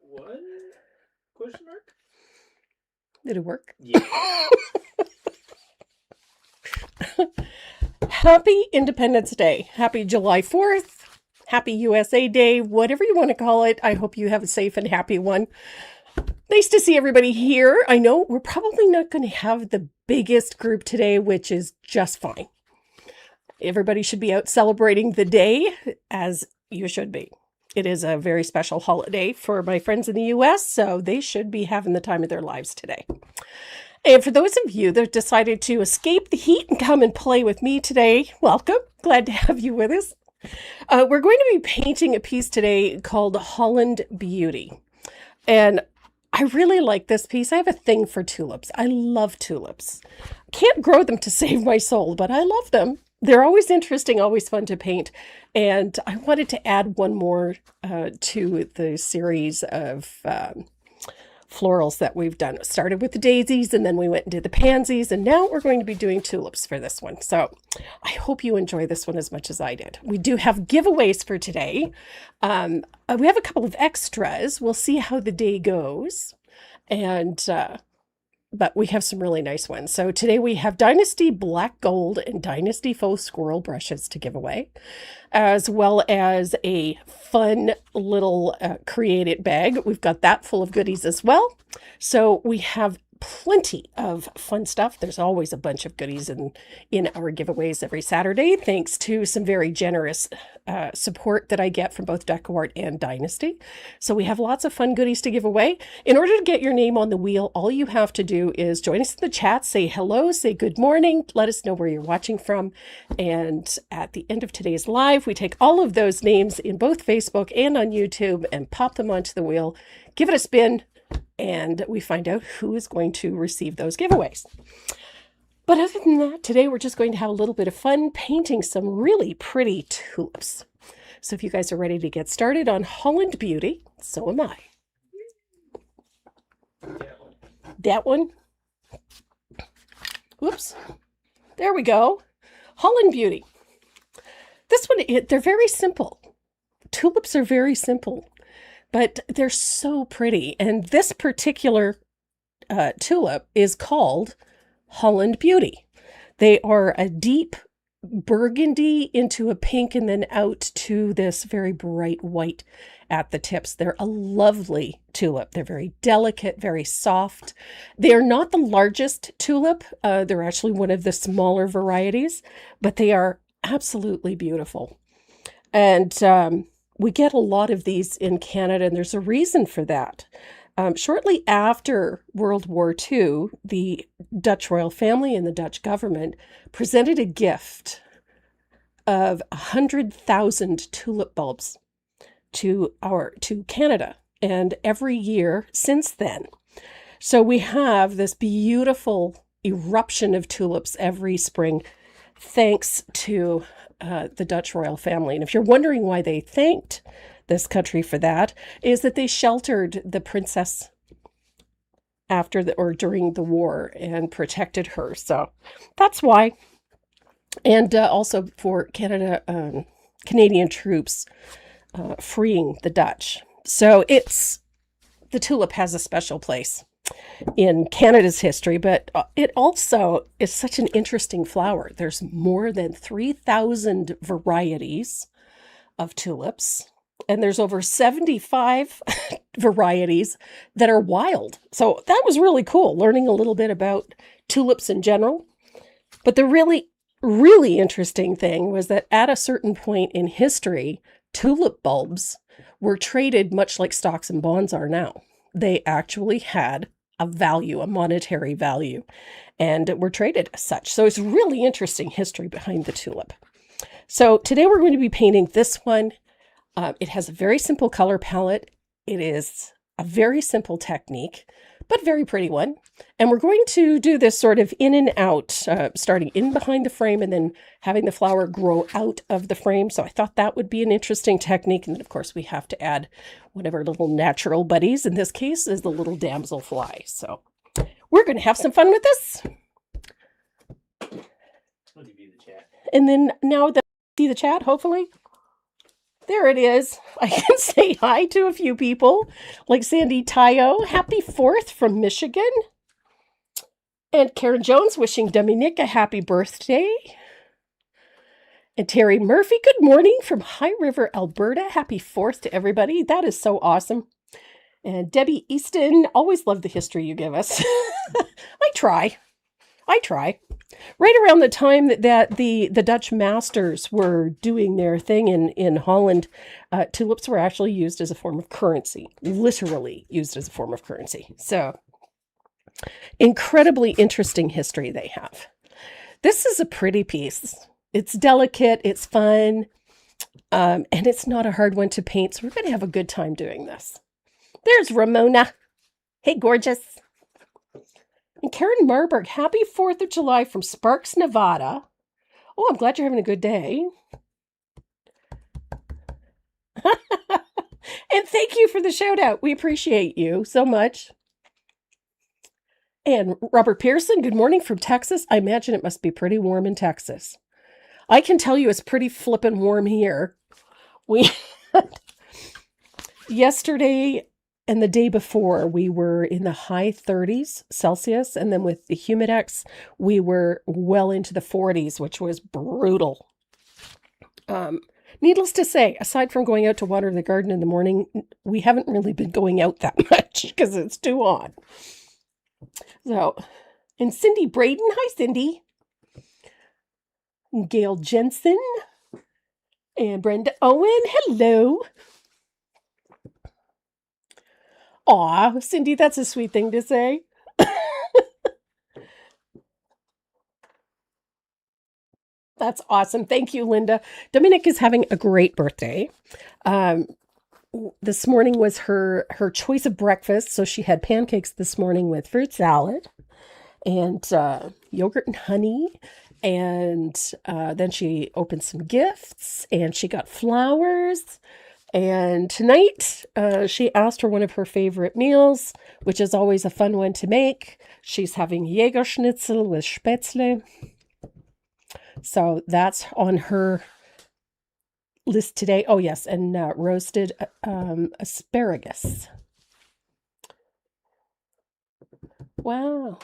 What? Question mark? Did it work? Yeah. Happy Independence Day. Happy July 4th. Happy USA Day. Whatever you want to call it. I hope you have a safe and happy one. Nice to see everybody here. I know we're probably not going to have the biggest group today, which is just fine. Everybody should be out celebrating the day, as you should be. It is a very special holiday for my friends in the US, so they should be having the time of their lives today. And for those of you that decided to escape the heat and come and play with me today, welcome. Glad to have you with us. We're going to be painting a piece today called Holland Beauty. And I really like this piece. I have a thing for tulips. I love tulips. Can't grow them to save my soul, but I love them. They're always interesting, always fun to paint. And I wanted to add one more to the series of florals that we've done. It started with the daisies, and then we went and did the pansies, and now we're going to be doing tulips for this one. So I hope you enjoy this one as much as I did. We do have giveaways for today. We have a couple of extras. We'll see how the day goes. But we have some really nice ones. So today we have Dynasty Black Gold and Dynasty Faux Squirrel brushes to give away, as well as a fun little Create It bag. We've got that full of goodies as well. So we have plenty of fun stuff. There's always a bunch of goodies in our giveaways every Saturday, thanks to some very generous support that I get from both DecoArt and Dynasty. So we have lots of fun goodies to give away. In order to get your name on the wheel, all you have to do is join us in the chat, say hello, say good morning, let us know where you're watching from. And at the end of today's live, we take all of those names in both Facebook and on YouTube and pop them onto the wheel, give it a spin, and we find out who is going to receive those giveaways. But other than that, today we're just going to have a little bit of fun painting some really pretty tulips. So if you guys are ready to get started on Holland Beauty, so am I. That one. Whoops. There we go. Holland Beauty. This one, they're very simple. Tulips are very simple, but they're so pretty. And this particular tulip is called Holland Beauty. They are a deep burgundy into a pink and then out to this very bright white at the tips. They're a lovely tulip. They're very delicate, very soft. They are not the largest tulip. They're actually one of the smaller varieties, but they are absolutely beautiful. And we get a lot of these in Canada, and there's a reason for that. Shortly after World War II, the Dutch royal family and the Dutch government presented a gift of 100,000 tulip bulbs to Canada, and every year since then. So we have this beautiful eruption of tulips every spring, thanks to the Dutch royal family. And if you're wondering why they thanked this country for that, is that they sheltered the princess during the war and protected her. So that's why. And also for Canadian troops freeing the Dutch. So the tulip has a special place in Canada's history, but it also is such an interesting flower. There's more than 3,000 varieties of tulips, and there's over 75 varieties that are wild. So that was really cool, learning a little bit about tulips in general. But the really, really interesting thing was that at a certain point in history, tulip bulbs were traded much like stocks and bonds are now. They actually had a value, a monetary value, and were traded as such. So it's really interesting history behind the tulip. So today we're going to be painting this one. It has a very simple color palette. It is a very simple technique, but very pretty one. And we're going to do this sort of in and out, starting in behind the frame and then having the flower grow out of the frame. So I thought that would be an interesting technique. And then of course we have to add one of our little natural buddies. In this case is the little damselfly. So we're going to have some fun with this. And then now that you see the chat, hopefully. There it is. I can say hi to a few people, like Sandy Tayo. Happy 4th from Michigan. And Karen Jones wishing Dominique a happy birthday. And Terry Murphy, good morning from High River, Alberta. Happy 4th to everybody. That is so awesome. And Debbie Easton, always love the history you give us. I try. Right around the time that the Dutch masters were doing their thing in Holland, tulips were actually used as a form of currency, literally used as a form of currency. So, incredibly interesting history they have. This is a pretty piece. It's delicate, it's fun, and it's not a hard one to paint, so we're going to have a good time doing this. There's Ramona. Hey, gorgeous. And Karen Marburg, happy 4th of July from Sparks, Nevada. Oh, I'm glad you're having a good day. And thank you for the shout out. We appreciate you so much. And Robert Pearson, good morning from Texas. I imagine it must be pretty warm in Texas. I can tell you it's pretty flippin' warm here. We yesterday and the day before, we were in the high 30s Celsius, and then with the Humidex, we were well into the 40s, which was brutal. Needless to say, aside from going out to water the garden in the morning, we haven't really been going out that much because it's too hot. So, and Cindy Braden, hi Cindy. And Gail Jensen and Brenda Owen, hello. Aw, Cindy, that's a sweet thing to say. That's awesome. Thank you, Linda. Dominic is having a great birthday. This morning was her choice of breakfast. So she had pancakes this morning with fruit salad and yogurt and honey. And then she opened some gifts and she got flowers. And tonight, she asked for one of her favorite meals, which is always a fun one to make. She's having Jägerschnitzel with Spätzle. So that's on her list today. Oh, yes, and roasted asparagus. Wow.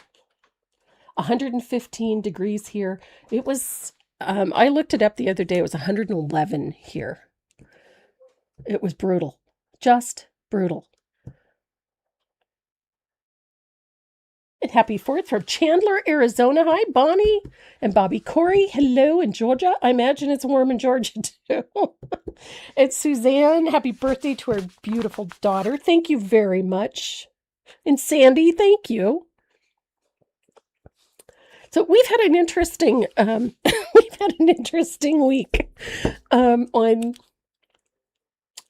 115 degrees here. It was, I looked it up the other day. It was 111 here. It was brutal. Just brutal. And happy 4th from Chandler, Arizona. Hi, Bonnie and Bobby Corey. Hello in Georgia. I imagine it's warm in Georgia, too. It's Suzanne. Happy birthday to her beautiful daughter. Thank you very much. And Sandy, thank you. So we've had an interesting, week. On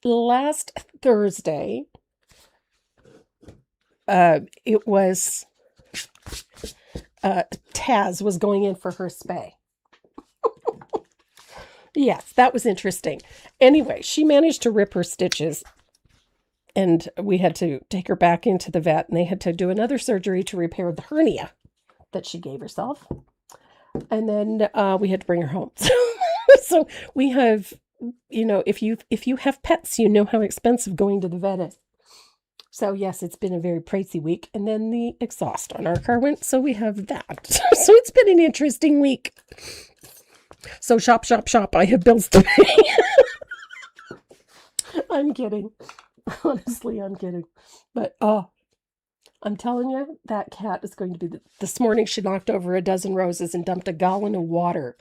last Thursday, it was Taz was going in for her spay. Yes, that was interesting. Anyway, she managed to rip her stitches, and we had to take her back into the vet, and they had to do another surgery to repair the hernia that she gave herself. And then we had to bring her home. So we have, if you have pets, you know how expensive going to the vet is. So yes, it's been a very pricey week. And then the exhaust on our car went, so we have that. So it's been an interesting week. So shop. I have bills to pay. I'm kidding. Honestly, I'm kidding. But I'm telling you, that cat is going to be... This morning, she knocked over a dozen roses and dumped a gallon of water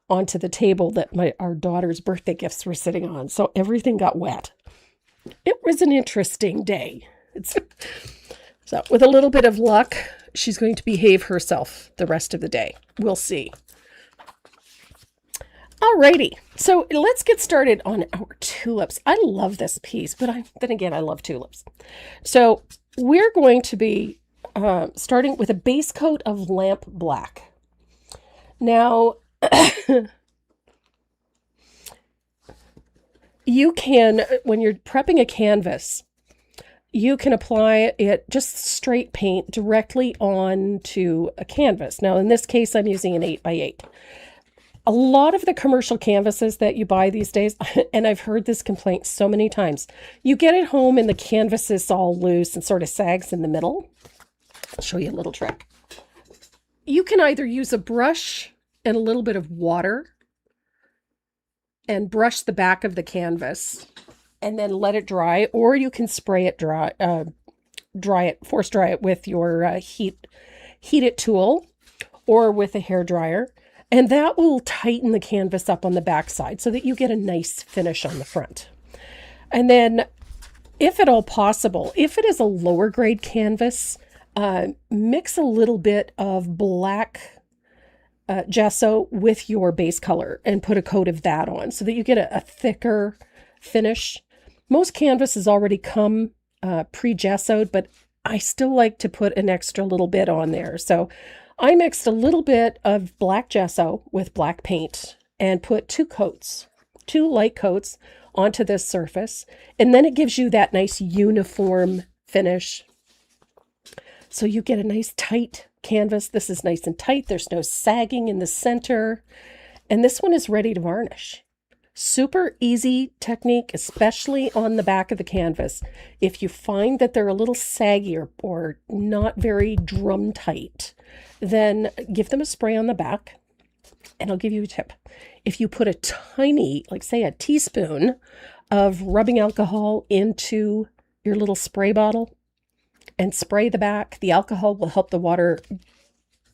onto the table that our daughter's birthday gifts were sitting on. So everything got wet. It was an interesting day. So with a little bit of luck, she's going to behave herself the rest of the day. We'll see. Alrighty, so let's get started on our tulips. I love this piece, but then again, I love tulips. So we're going to be starting with a base coat of lamp black. Now, you can, when you're prepping a canvas, you can apply it just straight paint directly onto a canvas. Now, in this case, I'm using an 8x8. A lot of the commercial canvases that you buy these days, and I've heard this complaint so many times, you get it home and the canvas is all loose and sort of sags in the middle. I'll show you a little trick. You can either use a brush and a little bit of water and brush the back of the canvas and then let it dry, or you can spray it dry, force dry it with your heat it tool or with a hair dryer. And that will tighten the canvas up on the back side so that you get a nice finish on the front. And then, if at all possible, if it is a lower grade canvas, mix a little bit of black gesso with your base color and put a coat of that on so that you get a thicker finish. Most canvases already come pre-gessoed, but I still like to put an extra little bit on there. So I mixed a little bit of black gesso with black paint and put two light coats onto this surface. And then it gives you that nice uniform finish. So you get a nice tight canvas. This is nice and tight. There's no sagging in the center. And this one is ready to varnish. Super easy technique, especially on the back of the canvas. If you find that they're a little saggy or not very drum tight, then give them a spray on the back. And I'll give you a tip. If you put a tiny, like say a teaspoon of rubbing alcohol into your little spray bottle and spray the back, the alcohol will help the water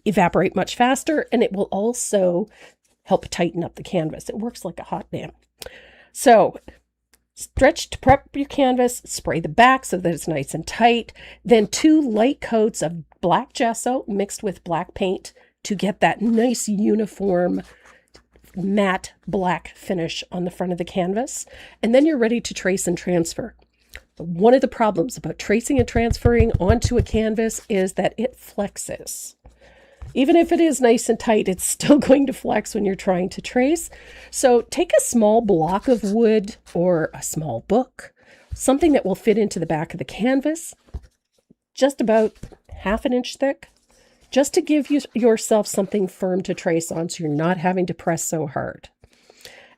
evaporate much faster, and it will also help tighten up the canvas. It works like a hot damn. So stretch to prep your canvas, spray the back so that it's nice and tight. Then 2 light coats of black gesso mixed with black paint to get that nice uniform matte black finish on the front of the canvas. And then you're ready to trace and transfer. One of the problems about tracing and transferring onto a canvas is that it flexes. Even if it is nice and tight, it's still going to flex when you're trying to trace. So take a small block of wood or a small book, something that will fit into the back of the canvas, just about 1/2 inch thick, just to give yourself something firm to trace on so you're not having to press so hard.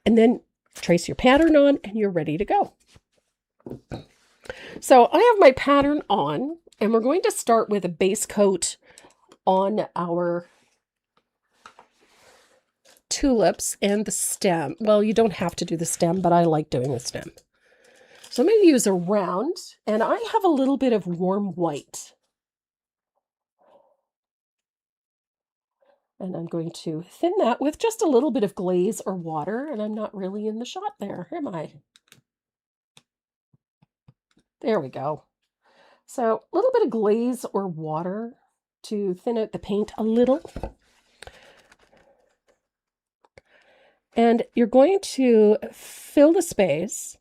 And then trace your pattern on and you're ready to go. So I have my pattern on, and we're going to start with a base coat on our tulips and the stem. Well, you don't have to do the stem, but I like doing the stem. So I'm going to use a round, and I have a little bit of warm white. And I'm going to thin that with just a little bit of glaze or water, and I'm not really in the shot there, am I? There we go. So a little bit of glaze or water to thin out the paint a little. And you're going to fill the space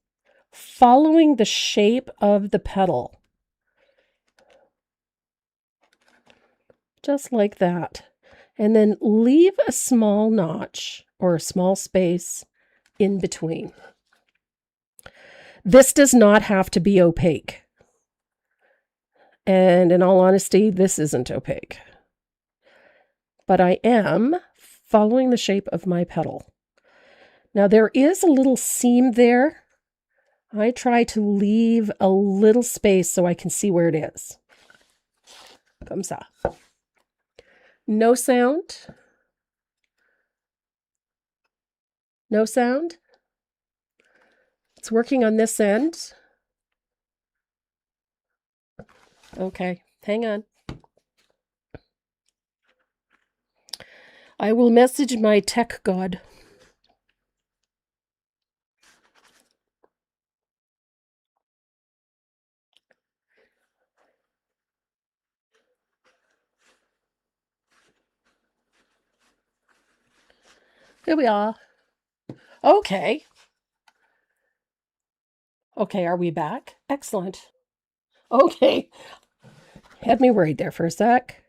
following the shape of the petal. Just like that. And then leave a small notch or a small space in between. This does not have to be opaque. And in all honesty, this isn't opaque. But I am following the shape of my petal. Now there is a little seam there. I try to leave a little space so I can see where it is. Comme ça. No sound. No sound. It's working on this end. Okay, hang on. I will message my tech god. Here we are. Okay. Okay, are we back? Excellent. Okay. Had me worried there for a sec.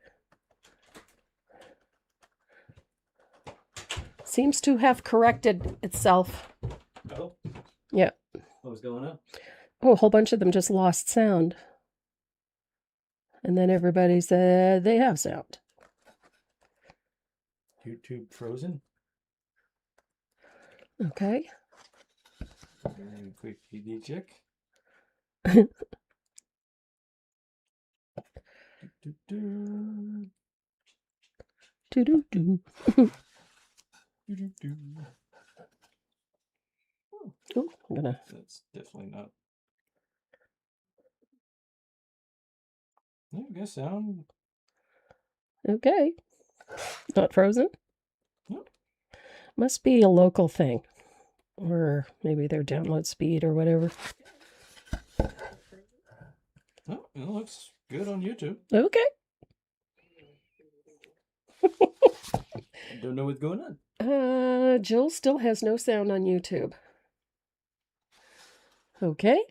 Seems to have corrected itself. Oh, Yeah. what was going on? Oh, a whole bunch of them just lost sound. And then everybody said they have sound. YouTube frozen? Okay. Very quick PD check. Do-do-do. Do-do-do. Do-do-do. Oh, I'm gonna. That's definitely not. I guess sound. Okay. Not frozen? Nope. Must be a local thing. Or maybe their download speed or whatever. Oh, it looks good on YouTube. Okay. I don't know what's going on. Jill still has no sound on YouTube. Okay.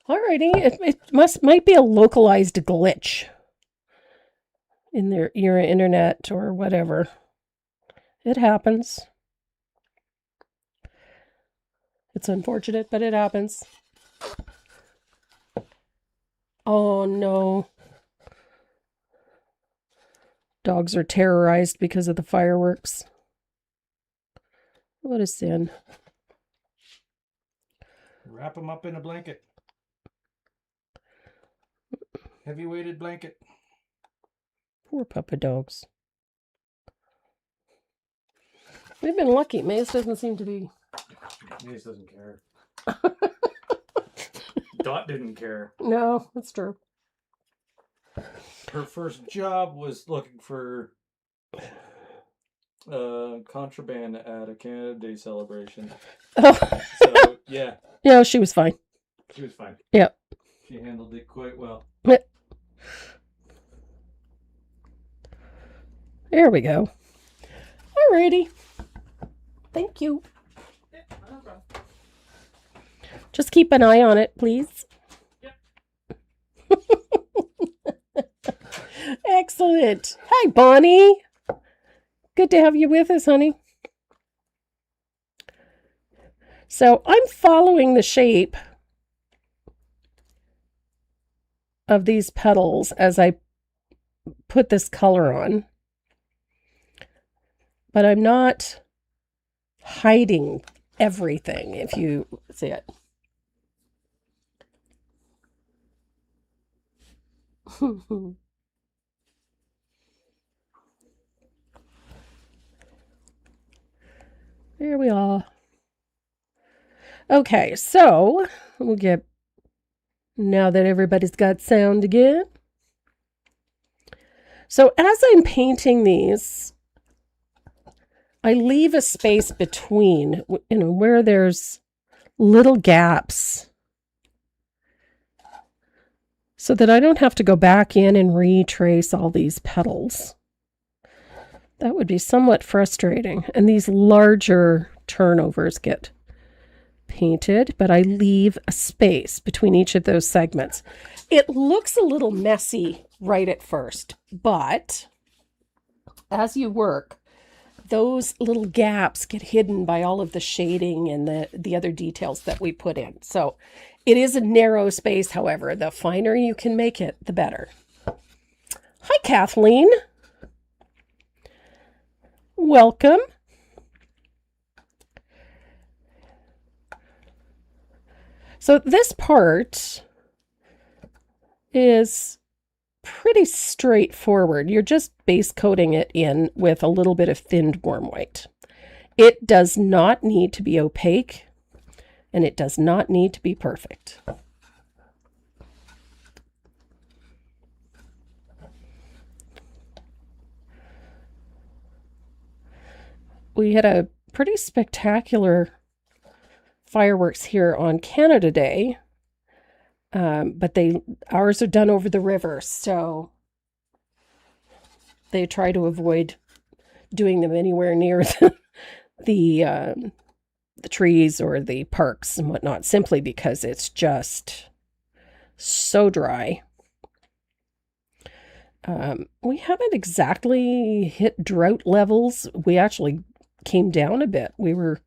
Alrighty. It might be a localized glitch in your internet or whatever. It happens. It's unfortunate, but it happens. Oh no. Dogs are terrorized because of the fireworks. What a sin. Wrap them up in a blanket. Heavy weighted blanket. Poor puppa dogs. We've been lucky. Maze doesn't seem to be. Maze doesn't care. Dot didn't care. No, that's true. Her first job was looking for contraband at a Canada Day celebration. Oh. So, yeah. Yeah, she was fine. She was fine. Yep. She handled it quite well. There we go. Alrighty. Thank you. Yeah, no problem. Just keep an eye on it, please. Yep. Excellent. Hi, Bonnie. Good to have you with us, honey. So I'm following the shape of these petals as I put this color on. But I'm not hiding everything, if you see it. There we are. Okay, so we'll get, now that everybody's got sound again. So as I'm painting these, I leave a space between, where there's little gaps so that I don't have to go back in and retrace all these petals. That would be somewhat frustrating. And these larger turnovers get painted, but I leave a space between each of those segments. It looks a little messy right at first, but as you work, those little gaps get hidden by all of the shading and the other details that we put in. So it is a narrow space, however. The finer you can make it, the better. Hi, Kathleen. Welcome. So this part is pretty straightforward. You're just base coating it in with a little bit of thinned warm white. It does not need to be opaque, and it does not need to be perfect. We had a pretty spectacular fireworks here on Canada Day, but ours are done over the river, so they try to avoid doing them anywhere near the trees or the parks and whatnot, simply because it's just so dry. We haven't exactly hit drought levels. We actually came down a bit. We were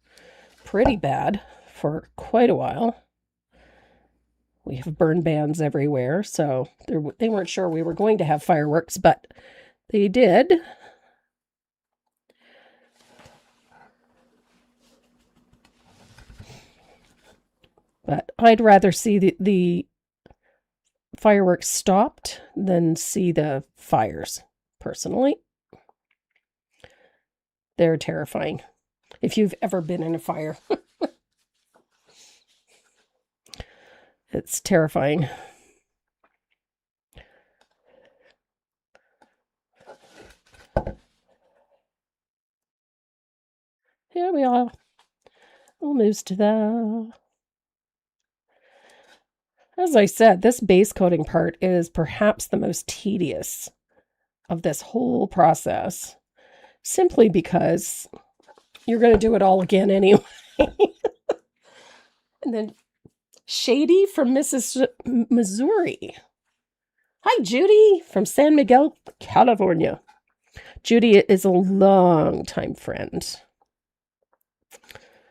pretty bad for quite a while. We have burn bans everywhere, so they weren't sure we were going to have fireworks, but they did. But I'd rather see the fireworks stopped than see the fires, personally. They're terrifying. If you've ever been in a fire, it's terrifying. Here we are. Almost there. As I said, this base coating part is perhaps the most tedious of this whole process, simply because you're going to do it all again anyway. And then Shady from Missouri. Hi, Judy from San Miguel, California. Judy is a longtime friend.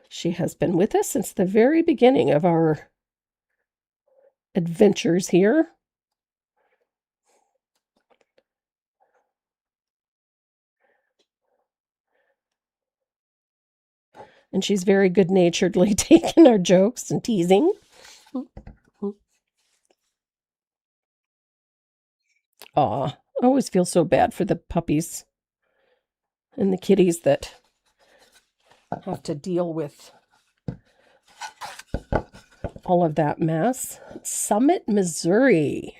She has been with us since the very beginning of our adventures here. And she's very good-naturedly taking our jokes and teasing. Aw, I always feel so bad for the puppies and the kitties that have to deal with all of that mess. Summit, Missouri.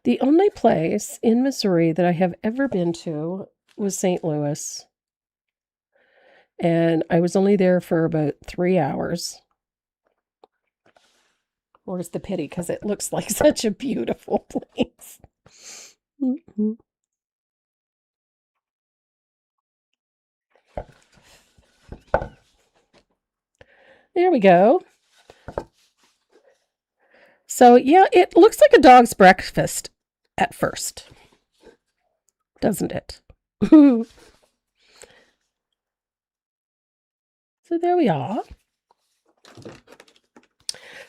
The only place in Missouri that I have ever been to was St. Louis. And I was only there for about 3 hours. More's the pity, because it looks like such a beautiful place. Mm-hmm. There we go. So, yeah, it looks like a dog's breakfast at first, doesn't it? So there we are.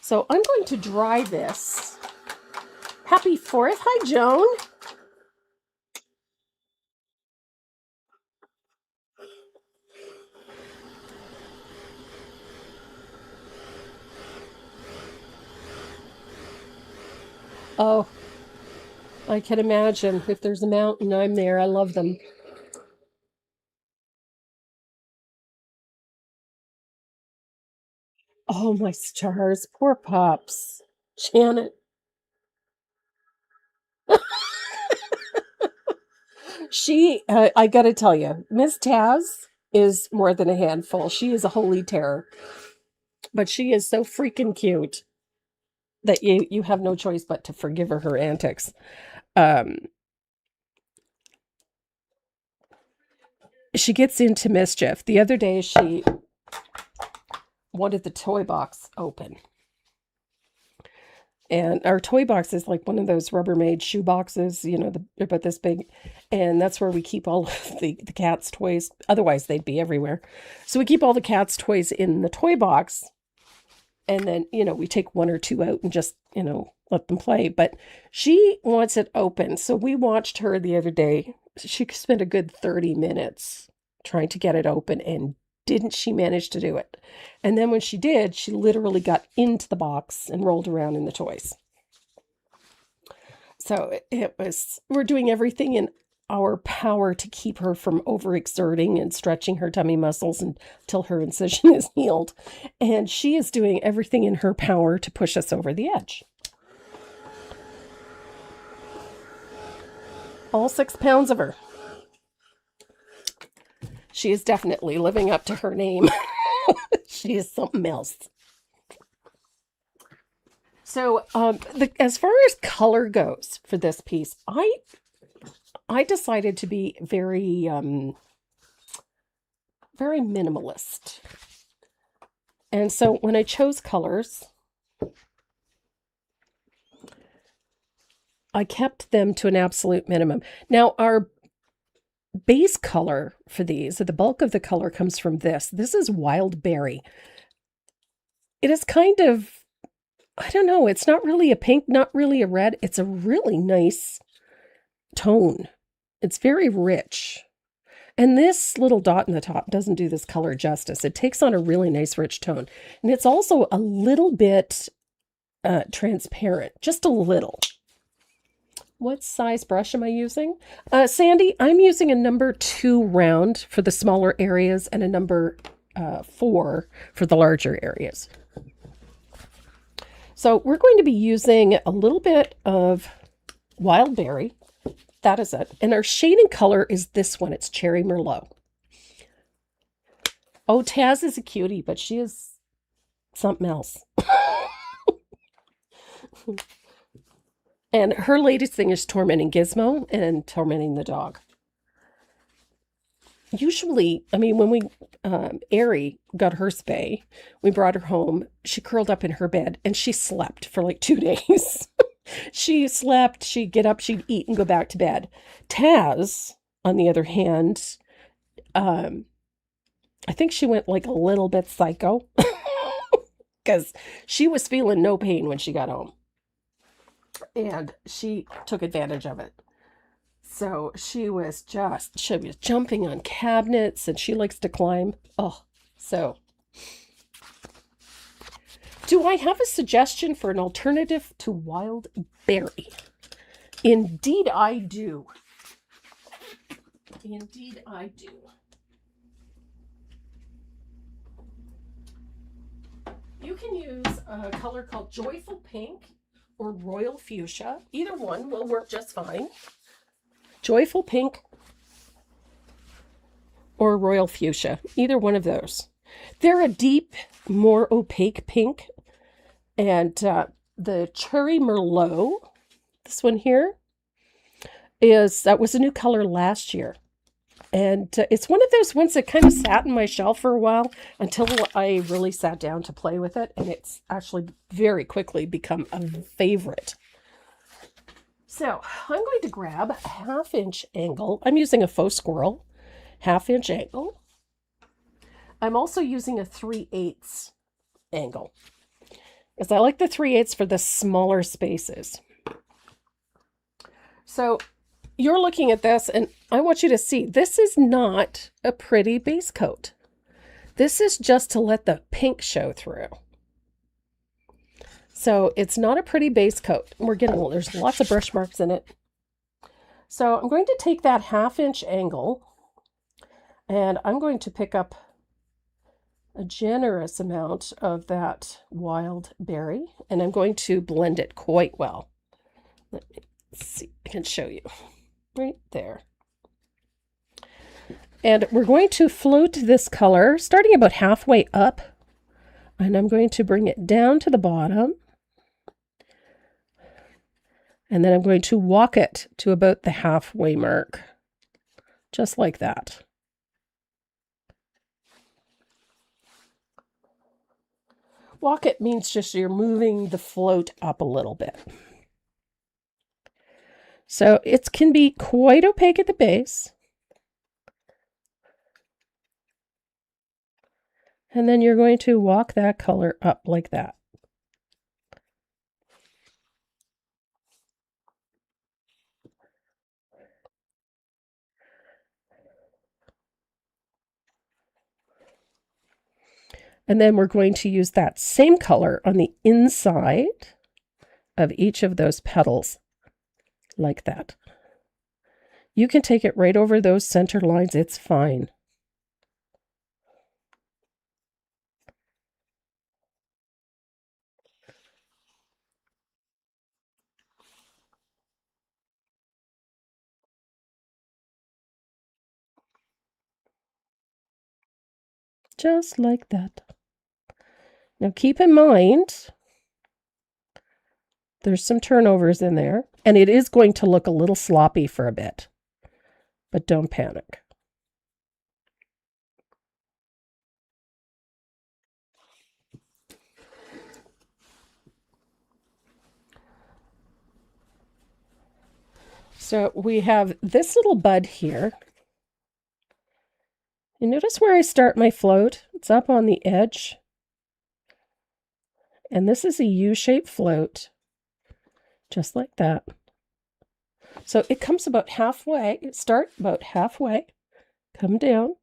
So I'm going to dry this. Happy 4th. Hi, Joan. Oh, I can imagine. If there's a mountain, I'm there. I love them. Oh, my stars. Poor pups. Janet. I got to tell you, Miss Taz is more than a handful. She is a holy terror. But she is so freaking cute that you have no choice but to forgive her antics. She gets into mischief. The other day, she wanted the toy box open. And our toy box is like one of those Rubbermaid shoe boxes, they're about this big. And that's where we keep all of the cat's toys. Otherwise, they'd be everywhere. So we keep all the cat's toys in the toy box. And then, we take 1 or 2 out and just, let them play. But she wants it open. So we watched her the other day. She spent a good 30 minutes trying to get it open, and didn't she manage to do it? And then when she did, she literally got into the box and rolled around in the toys. So we're doing everything in our power to keep her from overexerting and stretching her tummy muscles until her incision is healed. And she is doing everything in her power to push us over the edge. All 6 pounds of her. She is definitely living up to her name. She is something else. So, as far as color goes for this piece, I decided to be very, very minimalist. And so when I chose colors, I kept them to an absolute minimum. Now, our base color for these, the bulk of the color comes from this. This is Wild Berry. It is kind of, I don't know, it's not really a pink, not really a red. It's a really nice tone. It's very rich. And this little dot in the top doesn't do this color justice. It takes on a really nice rich tone. And it's also a little bit transparent, just a little. What size brush am I using? Sandy, I'm using a number 2 round for the smaller areas and a number 4 for the larger areas. So we're going to be using a little bit of Wild Berry. That is it. And our shading color is this one. It's Cherry Merlot. Oh, Taz is a cutie, but she is something else. And her latest thing is tormenting Gizmo and tormenting the dog. Usually, I mean, when we, Ari got her spay, we brought her home, she curled up in her bed and she slept for like 2 days. She slept, she'd get up, she'd eat and go back to bed. Taz, on the other hand, I think she went like a little bit psycho because she was feeling no pain when she got home. And she took advantage of it. So she was jumping on cabinets and she likes to climb. Oh, so. Do I have a suggestion for an alternative to Wild Berry? Indeed I do. Indeed I do. You can use a color called Joyful Pink or Royal Fuchsia. Either one will work just fine. Joyful Pink or Royal Fuchsia. Either one of those. They're a deep, more opaque pink. And the Cherry Merlot, this one here, that was a new color last year. And it's one of those ones that kind of sat in my shelf for a while until I really sat down to play with it. And it's actually very quickly become a favorite. So I'm going to grab a 1/2 inch angle. I'm using a faux squirrel, 1/2 inch angle. I'm also using a 3/8 angle because I like the 3/8 for the smaller spaces. So you're looking at this and I want you to see, this is not a pretty base coat. This is just to let the pink show through. So it's not a pretty base coat. There's lots of brush marks in it. So I'm going to take that 1/2 inch angle and I'm going to pick up a generous amount of that Wild Berry and I'm going to blend it quite well. Let me see, I can show you right there. And we're going to float this color starting about halfway up and I'm going to bring it down to the bottom. And then I'm going to walk it to about the halfway mark, just like that. Walk it means just you're moving the float up a little bit. So it can be quite opaque at the base. And then you're going to walk that color up like that. And then we're going to use that same color on the inside of each of those petals, like that. You can take it right over those center lines, it's fine. Just like that. Now keep in mind, there's some turnovers in there, and it is going to look a little sloppy for a bit, but don't panic. So we have this little bud here. You notice where I start my float? It's up on the edge. And this is a U-shaped float, just like that. So it comes about halfway, start about halfway, Come down.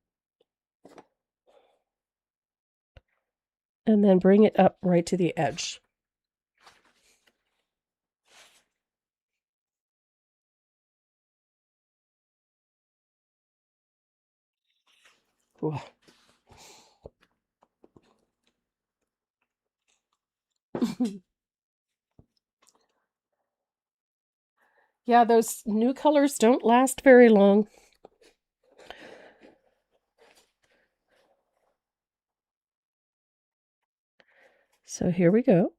And then bring it up right to the edge. Ooh. Yeah, those new colors don't last very long. So here we go.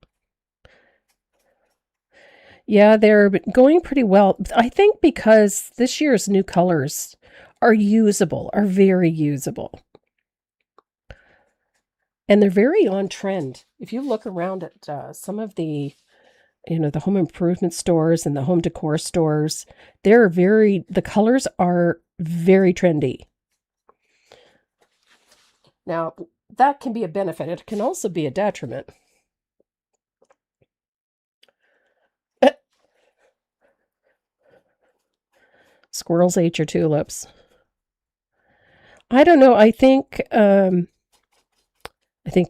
Yeah, they're going pretty well. I think because this year's new colors are usable, are very usable. And they're very on trend. If you look around at some of the, the home improvement stores and the home decor stores, the colors are very trendy. Now, that can be a benefit. It can also be a detriment. Squirrels ate your tulips. I don't know. I think the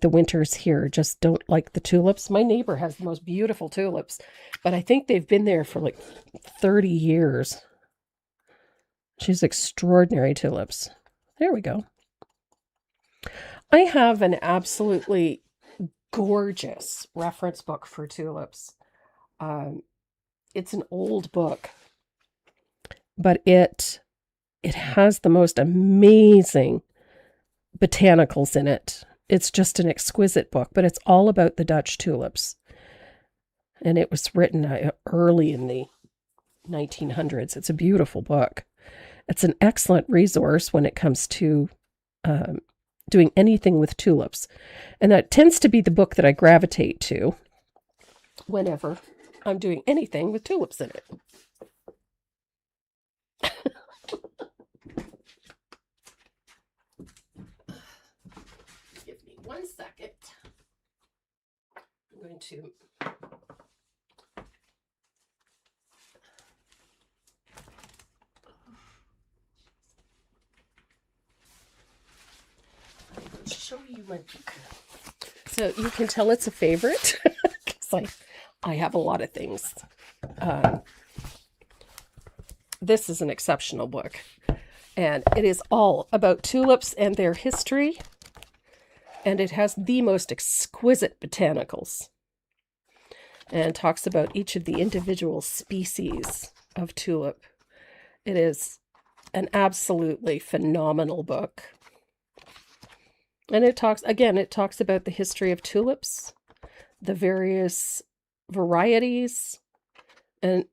winters here just don't like the tulips. My neighbor has the most beautiful tulips, but I think they've been there for like 30 years. She's extraordinary tulips. There we go. I have an absolutely gorgeous reference book for tulips. It's an old book, but it has the most amazing botanicals in it. It's just an exquisite book, but it's all about the Dutch tulips. And it was written early in the 1900s. It's a beautiful book. It's an excellent resource when it comes to doing anything with tulips. And that tends to be the book that I gravitate to whenever I'm doing anything with tulips in it. Give me 1 second. I'm going to show you my book. So you can tell it's a favorite because I have a lot of things. This is an exceptional book, and it is all about tulips and their history, and it has the most exquisite botanicals and talks about each of the individual species of tulip. It is an absolutely phenomenal book. And it talks about the history of tulips, the various varieties, and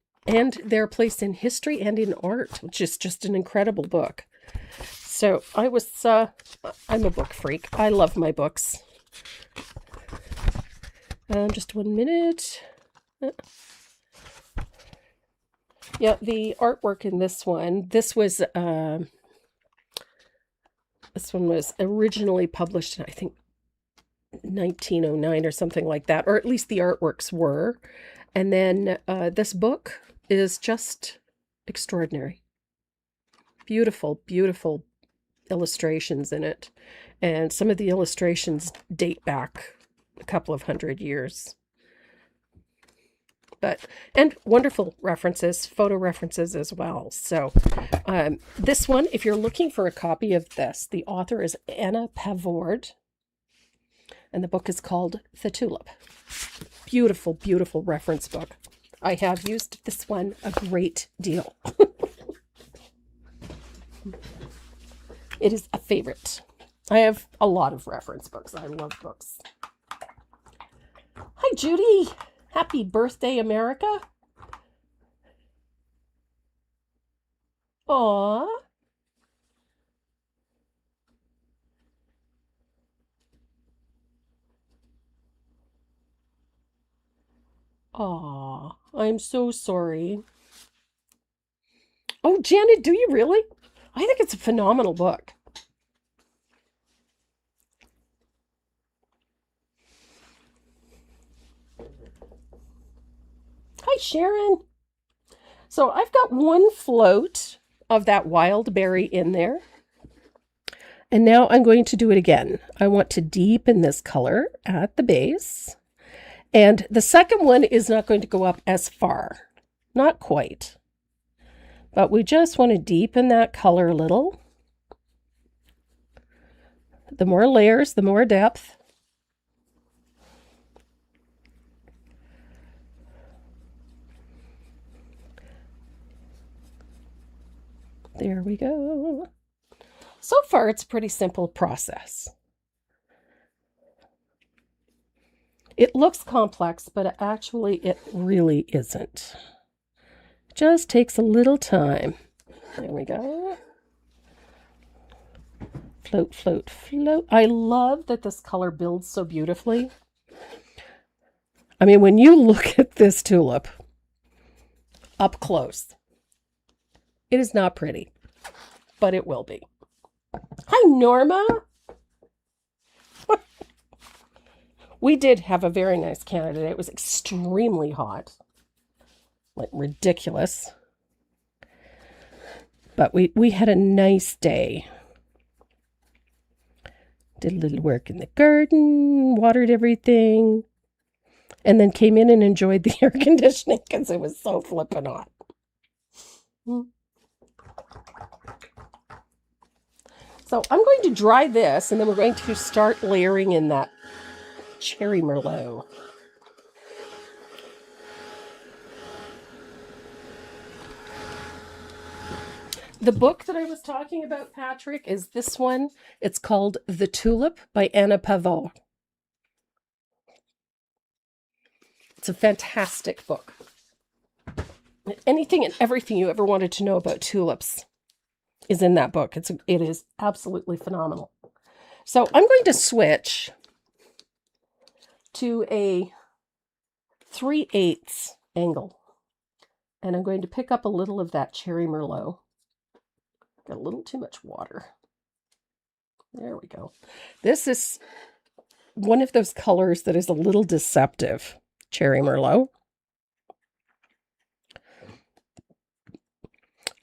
their place in history and in art, which is just an incredible book. So I'm a book freak. I love my books. Just 1 minute. Yeah, the artwork in this one was originally published in, I think, 1909 or something like that, or at least the artworks were. And then this book is just extraordinary. Beautiful, beautiful illustrations in it. And some of the illustrations date back a couple of 100 years. And wonderful references, photo references as well. So this one, if you're looking for a copy of this, the author is Anna Pavord, and the book is called The Tulip. Beautiful, beautiful reference book. I have used this one a great deal. It is a favorite. I have a lot of reference books. I love books. Hi, Judy. Happy birthday, America. Aww. Aw, I'm so sorry. Oh, Janet, do you really? I think it's a phenomenal book. Hi, Sharon. So I've got one float of that wild berry in there. And now I'm going to do it again. I want to deepen this color at the base. And the second one is not going to go up as far. Not quite. But we just want to deepen that color a little. The more layers, the more depth. There we go. So far, it's a pretty simple process. It looks complex, but actually it really isn't. It just takes a little time. There we go. Float, float, float. I love that this color builds so beautifully. I mean, when you look at this tulip up close, it is not pretty, but it will be. Hi, Norma. We did have a very nice Canada Day. It was extremely hot, like ridiculous. But we had a nice day. Did a little work in the garden, watered everything, and then came in and enjoyed the air conditioning because it was so flippin' hot. So I'm going to dry this, and then we're going to start layering in that cherry merlot. The book that I was talking about, Patrick, is this one. It's called The Tulip by Anna Pavot. It's a fantastic book. Anything and everything you ever wanted to know about tulips is in that book. It is absolutely phenomenal. So I'm going to switch to a 3/8 angle. And I'm going to pick up a little of that cherry merlot. Got a little too much water. There we go. This is one of those colors that is a little deceptive, cherry merlot.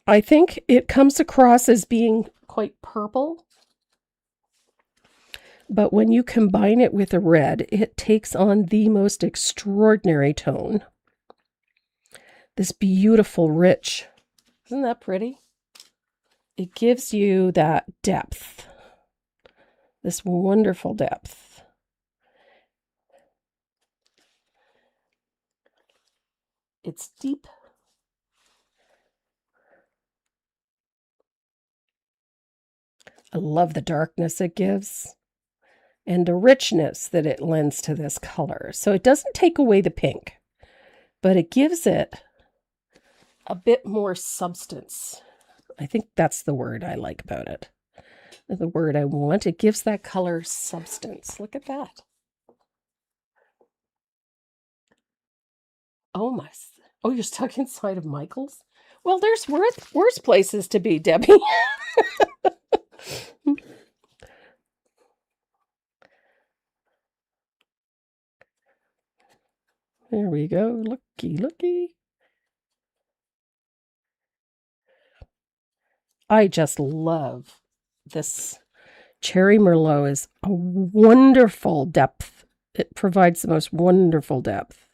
I think it comes across as being quite purple. But when you combine it with a red, it takes on the most extraordinary tone. This beautiful, rich. Isn't that pretty? It gives you that depth. This wonderful depth. It's deep. I love the darkness it gives and the richness that it lends to this color. So it doesn't take away the pink, but it gives it a bit more substance. I think that's the word I like about it. The word I want. It gives that color substance. Look at that. Oh, you're stuck inside of Michael's? Well, there's worse places to be, Debbie. There we go. Looky, looky. I just love this. Cherry Merlot is a wonderful depth. It provides the most wonderful depth.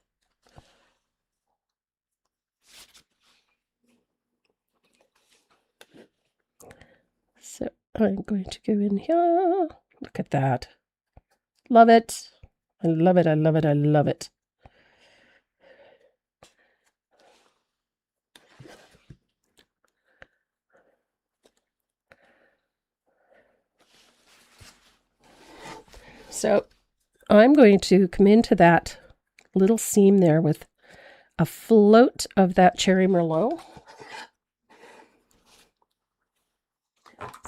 So I'm going to go in here. Look at that. Love it. I love it. I love it. I love it. So I'm going to come into that little seam there with a float of that cherry merlot.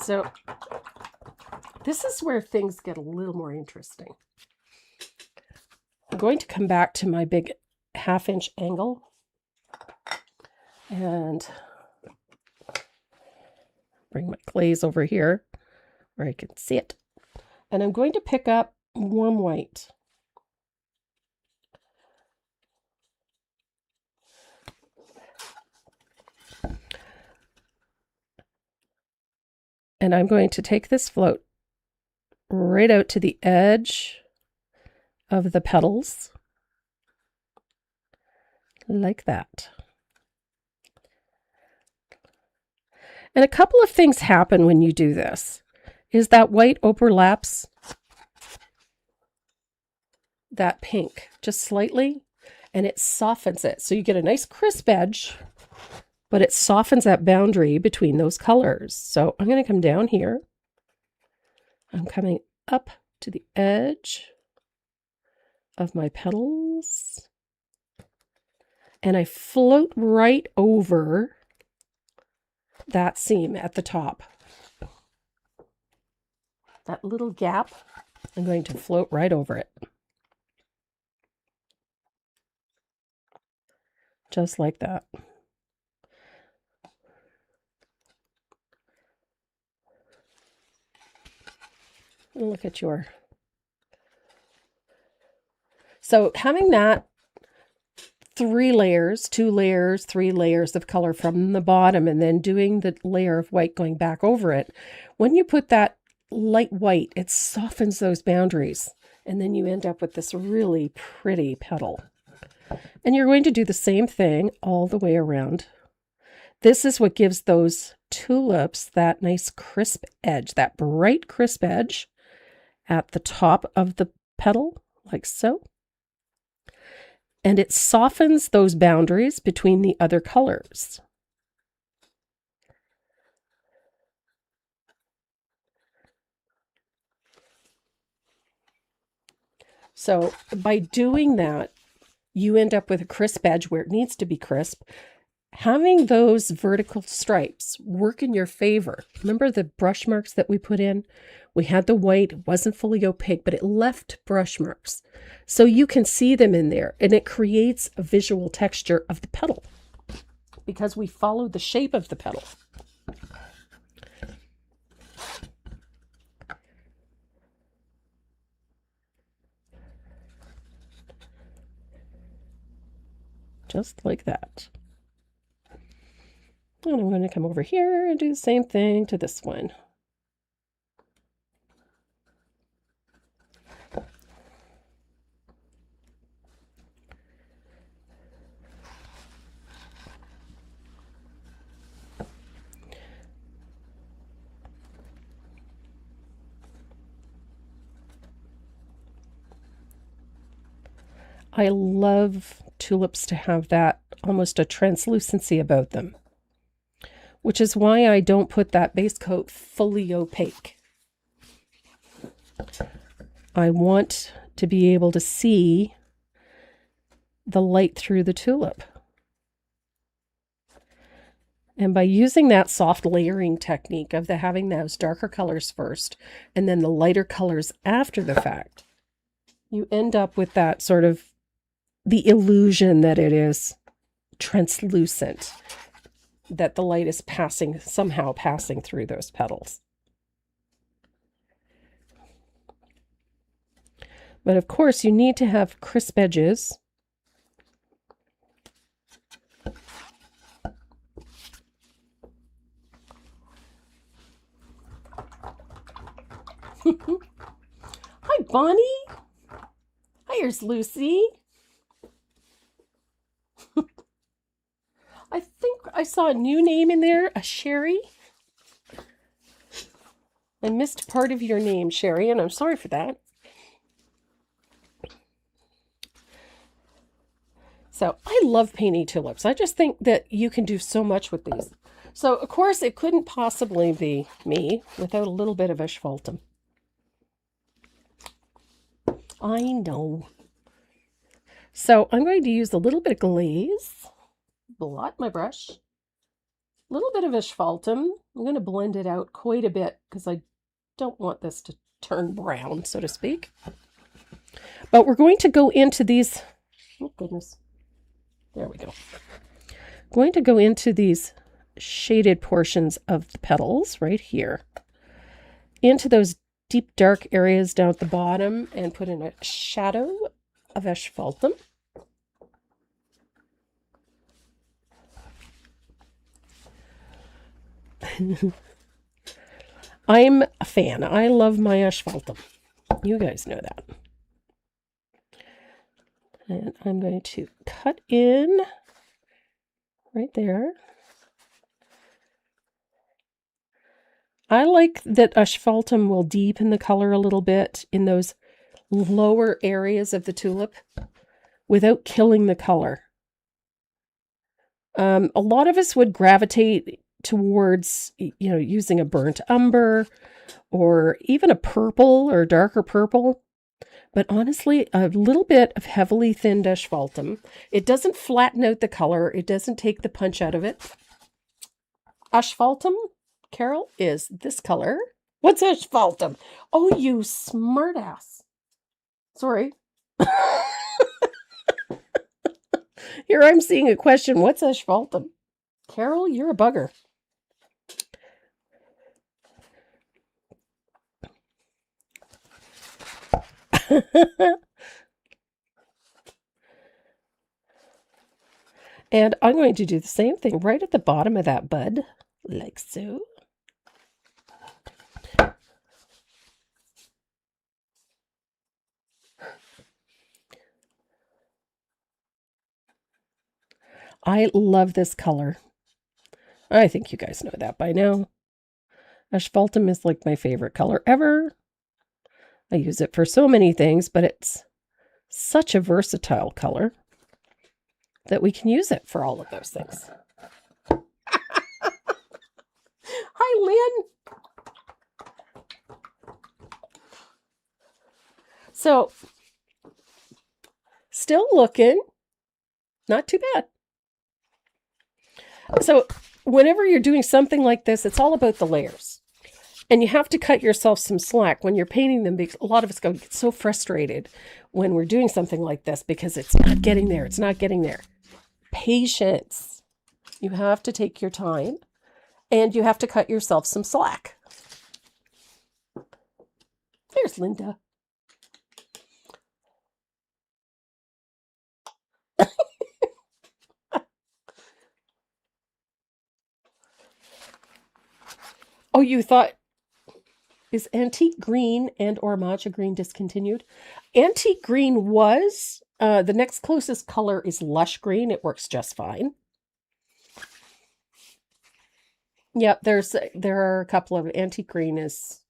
So this is where things get a little more interesting. I'm going to come back to my big 1/2-inch angle and bring my glaze over here where I can see it. And I'm going to pick up warm white. And I'm going to take this float right out to the edge of the petals, like that. And a couple of things happen when you do this, is that white overlaps that pink just slightly, and it softens it. So you get a nice crisp edge, but it softens that boundary between those colors. So I'm going to come down here. I'm coming up to the edge of my petals, and I float right over that seam at the top. That little gap, I'm going to float right over it. Just like that. And look at your... So having that 3 layers, 2 layers, 3 layers of color from the bottom, and then doing the layer of white going back over it, when you put that light white, it softens those boundaries, and then you end up with this really pretty petal. And you're going to do the same thing all the way around. This is what gives those tulips that nice crisp edge, that bright crisp edge at the top of the petal, like so. And it softens those boundaries between the other colors. So by doing that, you end up with a crisp edge where it needs to be crisp. Having those vertical stripes work in your favor. Remember the brush marks that we put in? We had the white, it wasn't fully opaque, but it left brush marks. So you can see them in there, and it creates a visual texture of the petal because we followed the shape of the petal. Just like that. And I'm going to come over here and do the same thing to this one. I love tulips to have that almost a translucency about them, which is why I don't put that base coat fully opaque. I want to be able to see the light through the tulip. And by using that soft layering technique of having those darker colors first and then the lighter colors after the fact, you end up with that sort of the illusion that it is translucent, that the light is somehow passing through those petals. But of course, you need to have crisp edges. Hi, Bonnie. Hi, here's Lucy. I think I saw a new name in there, a Sherry. I missed part of your name, Sherry, and I'm sorry for that. So I love painting tulips. I just think that you can do so much with these. So, of course, it couldn't possibly be me without a little bit of asphaltum. I know. So I'm going to use a little bit of glaze. Blot my brush. A little bit of asphaltum. I'm going to blend it out quite a bit because I don't want this to turn brown, so to speak. But we're going to go into these... Oh, goodness. There we go. Going to go into these shaded portions of the petals right here. Into those deep dark areas down at the bottom and put in a shadow of asphaltum. I'm a fan. I love my asphaltum. You guys know that. And I'm going to cut in right there. I like that asphaltum will deepen the color a little bit in those lower areas of the tulip without killing the color. A lot of us would gravitate towards, using a burnt umber or even a purple or darker purple. But honestly, a little bit of heavily thinned asphaltum. It doesn't flatten out the color. It doesn't take the punch out of it. Asphaltum, Carol, is this color. What's asphaltum? Oh, you smartass. Sorry. Here I'm seeing a question. What's asphaltum? Carol, you're a bugger. And I'm going to do the same thing right at the bottom of that bud, like so. I love this color. I think you guys know that by now. Asphaltum is like my favorite color ever. I use it for so many things, but it's such a versatile color that we can use it for all of those things. Hi, Lynn. So, still looking. Not too bad. So, whenever you're doing something like this, it's all about the layers. And you have to cut yourself some slack when you're painting them, because a lot of us get so frustrated when we're doing something like this because it's not getting there. It's not getting there. Patience. You have to take your time and you have to cut yourself some slack. There's Linda. Oh, you thought, is antique green and or matcha green discontinued? Antique green was, the next closest color is lush green. It works just fine. Yeah, there are a couple of antique green has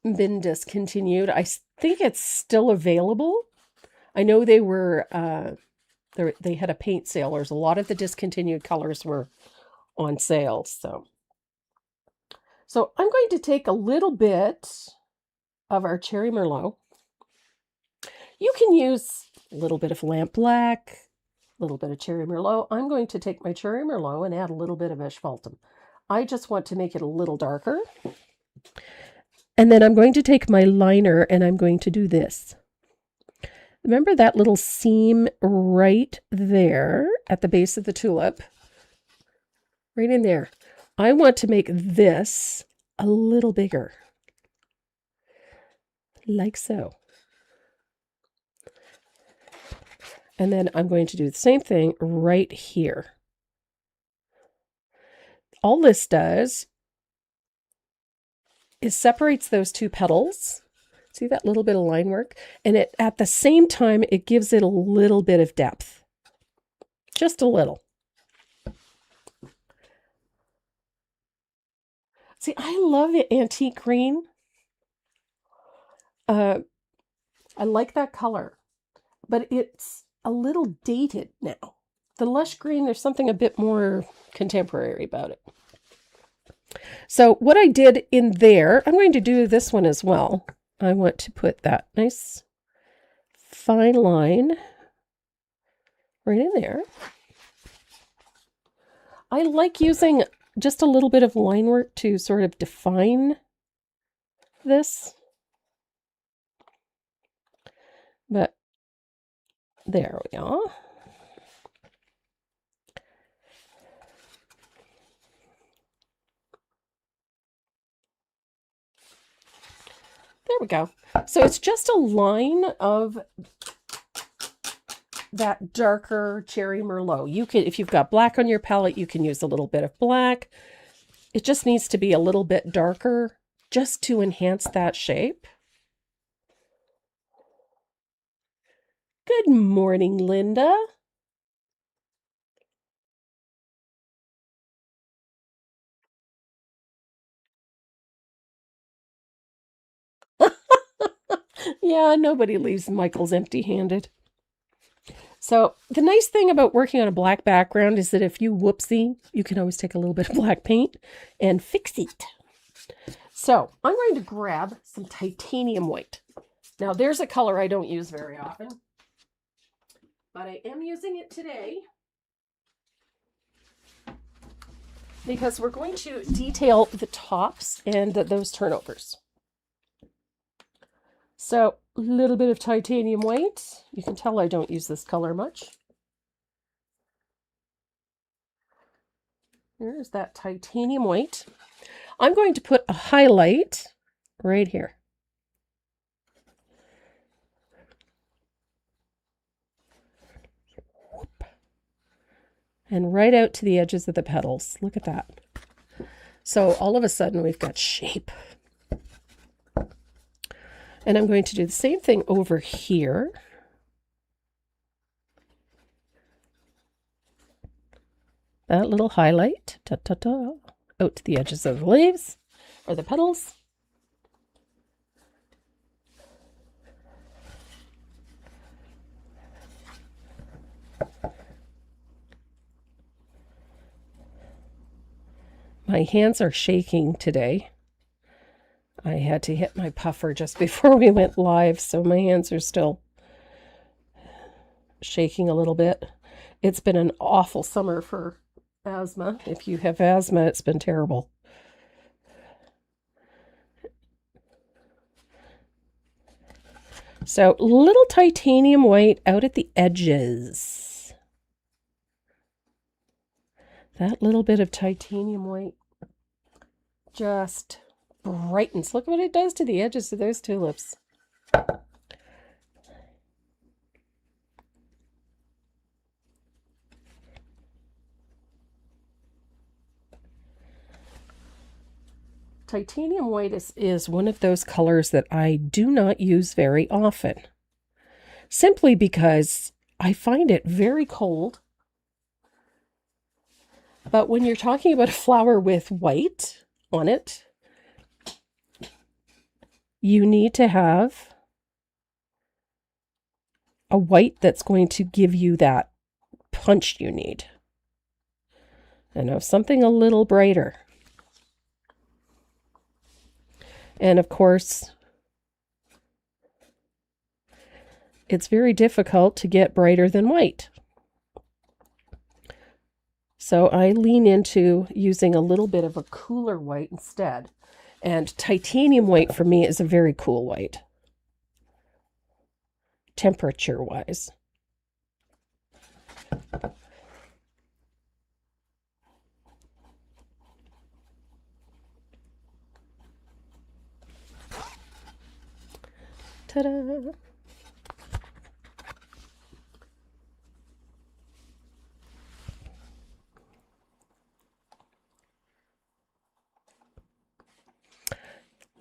been discontinued. I think it's still available. I know they were, they had a paint sale. There's a lot of the discontinued colors were on sale, So I'm going to take a little bit of our Cherry Merlot. You can use a little bit of lamp black, a little bit of Cherry Merlot. I'm going to take my Cherry Merlot and add a little bit of asphaltum. I just want to make it a little darker. And then I'm going to take my liner and I'm going to do this. Remember that little seam right there at the base of the tulip? Right in there. I want to make this a little bigger. Like so. And then I'm going to do the same thing right here. All this does is separates those two petals. See that little bit of line work? And it at the same time, it gives it a little bit of depth. Just a little. See, I love it, antique green. I like that color, but it's a little dated now. The lush green, there's something a bit more contemporary about it. So what I did in there, I'm going to do this one as well. I want to put that nice fine line right in there. I like using just a little bit of line work to sort of define this. But there we are. There we go. So it's just a line of that darker Cherry Merlot. You can, if you've got black on your palette, you can use a little bit of black. It just needs to be a little bit darker just to enhance that shape. Good morning, Linda. Yeah, nobody leaves Michael's empty-handed. So the nice thing about working on a black background is that if you whoopsie, you can always take a little bit of black paint and fix it. So I'm going to grab some titanium white. Now there's a color I don't use very often, but I am using it today because we're going to detail the tops and those turnovers. So a little bit of titanium white. You can tell I don't use this color much. There's that titanium white. I'm going to put a highlight right here. And right out to the edges of the petals. Look at that. So all of a sudden we've got shape. And I'm going to do the same thing over here. That little highlight, out to the edges of the leaves or the petals. My hands are shaking today. I had to hit my puffer just before we went live, so my hands are still shaking a little bit. It's been an awful summer for asthma. If you have asthma, it's been terrible. So little titanium white out at the edges. That little bit of titanium white just brightens. Look what it does to the edges of those tulips. Titanium white is one of those colors that I do not use very often, simply because I find it very cold. But when you're talking about a flower with white on it, you need to have a white that's going to give you that punch you need. And of something a little brighter. And of course, it's very difficult to get brighter than white. So I lean into using a little bit of a cooler white instead. And titanium white for me is a very cool white, temperature-wise. Ta-da!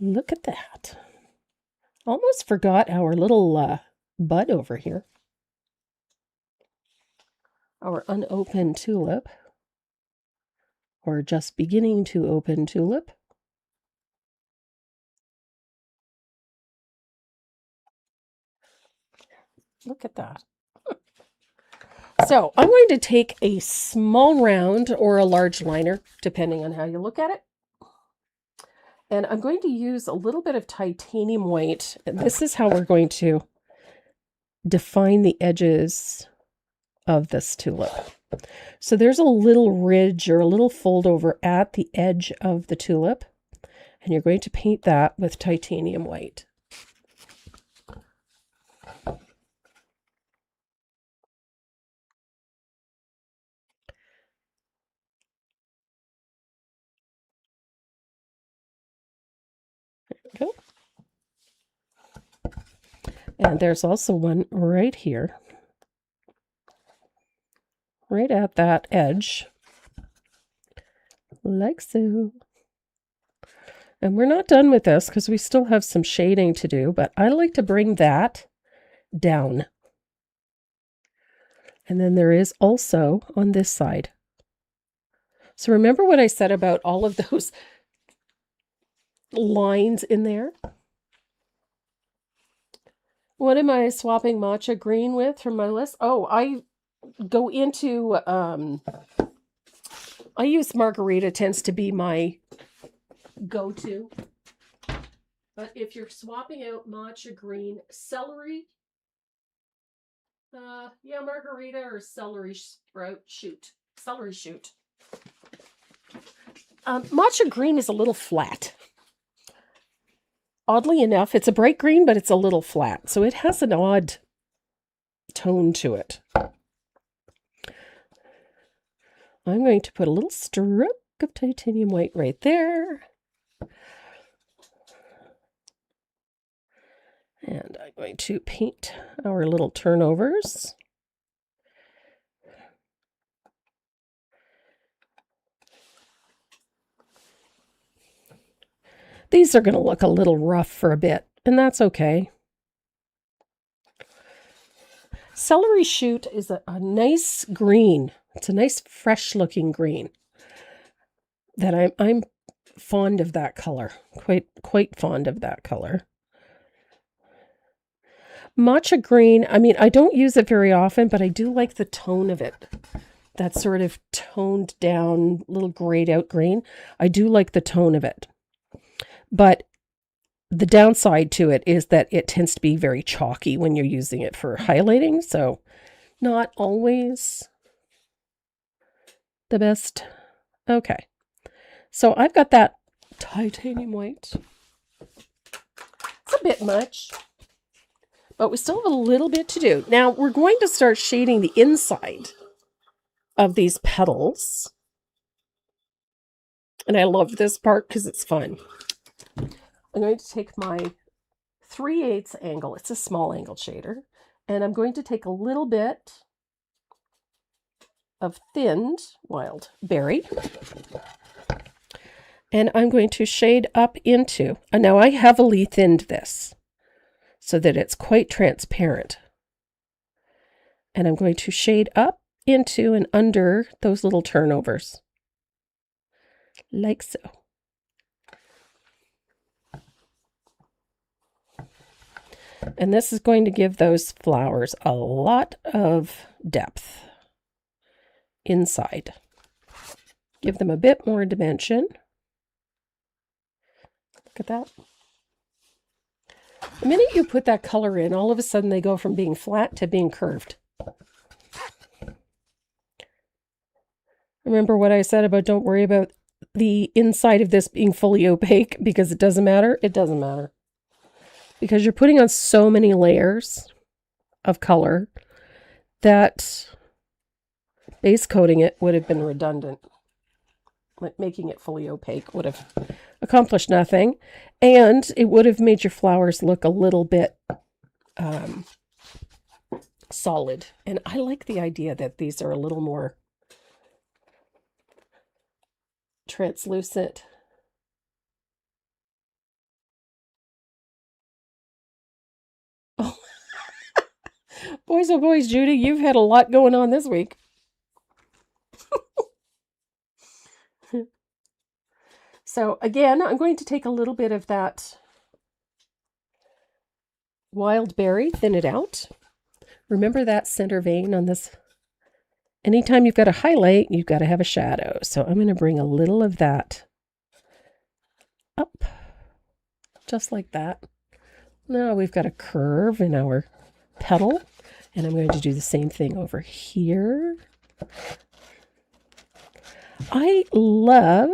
Look at that. Almost forgot our little bud over here. Our unopened tulip. Or just beginning to open tulip. Look at that. So I'm going to take a small round or a large liner, depending on how you look at it. And I'm going to use a little bit of titanium white. And this is how we're going to define the edges of this tulip. So there's a little ridge or a little fold over at the edge of the tulip. And you're going to paint that with titanium white. Go. And there's also one right here, right at that edge. A like so. And we're not done with this because we still have some shading to do, but I like to bring that down. And then there is also on this side. So remember what I said about all of those lines in there? What am I swapping matcha green with from my list? Oh, I go into, I use margarita, tends to be my go-to. But if you're swapping out matcha green, celery, yeah, margarita or celery shoot. Matcha green is a little flat. Oddly enough, it's a bright green, but it's a little flat. So it has an odd tone to it. I'm going to put a little stroke of titanium white right there. And I'm going to paint our little turnovers. These are going to look a little rough for a bit, and that's okay. Celery shoot is a nice green. It's a nice fresh looking green that I'm fond of that color. Quite fond of that color. Matcha green, I mean, I don't use it very often, but I do like the tone of it. That sort of toned down, little grayed out green. I do like the tone of it. But the downside to it is that it tends to be very chalky when you're using it for highlighting. So not always the best. Okay. So I've got that titanium white. It's a bit much, but we still have a little bit to do. Now we're going to start shading the inside of these petals. And I love this part because it's fun. I'm going to take my 3/8 angle. It's a small angle shader. And I'm going to take a little bit of thinned wild berry. And I'm going to shade up into, and now I heavily thinned this so that it's quite transparent. And I'm going to shade up into and under those little turnovers. Like so. And this is going to give those flowers a lot of depth inside. Give them a bit more dimension. Look at that. The minute you put that color in, all of a sudden they go from being flat to being curved. Remember what I said about don't worry about the inside of this being fully opaque because it doesn't matter? It doesn't matter. Because you're putting on so many layers of color that base coating it would have been redundant. Like making it fully opaque would have accomplished nothing. And it would have made your flowers look a little bit solid. And I like the idea that these are a little more translucent. Oh, boys, oh boys, Judy, you've had a lot going on this week. So again, I'm going to take a little bit of that wild berry, thin it out. Remember that center vein on this? Anytime you've got a highlight, you've got to have a shadow. So I'm going to bring a little of that up, just like that. Now we've got a curve in our petal, and I'm going to do the same thing over here. I love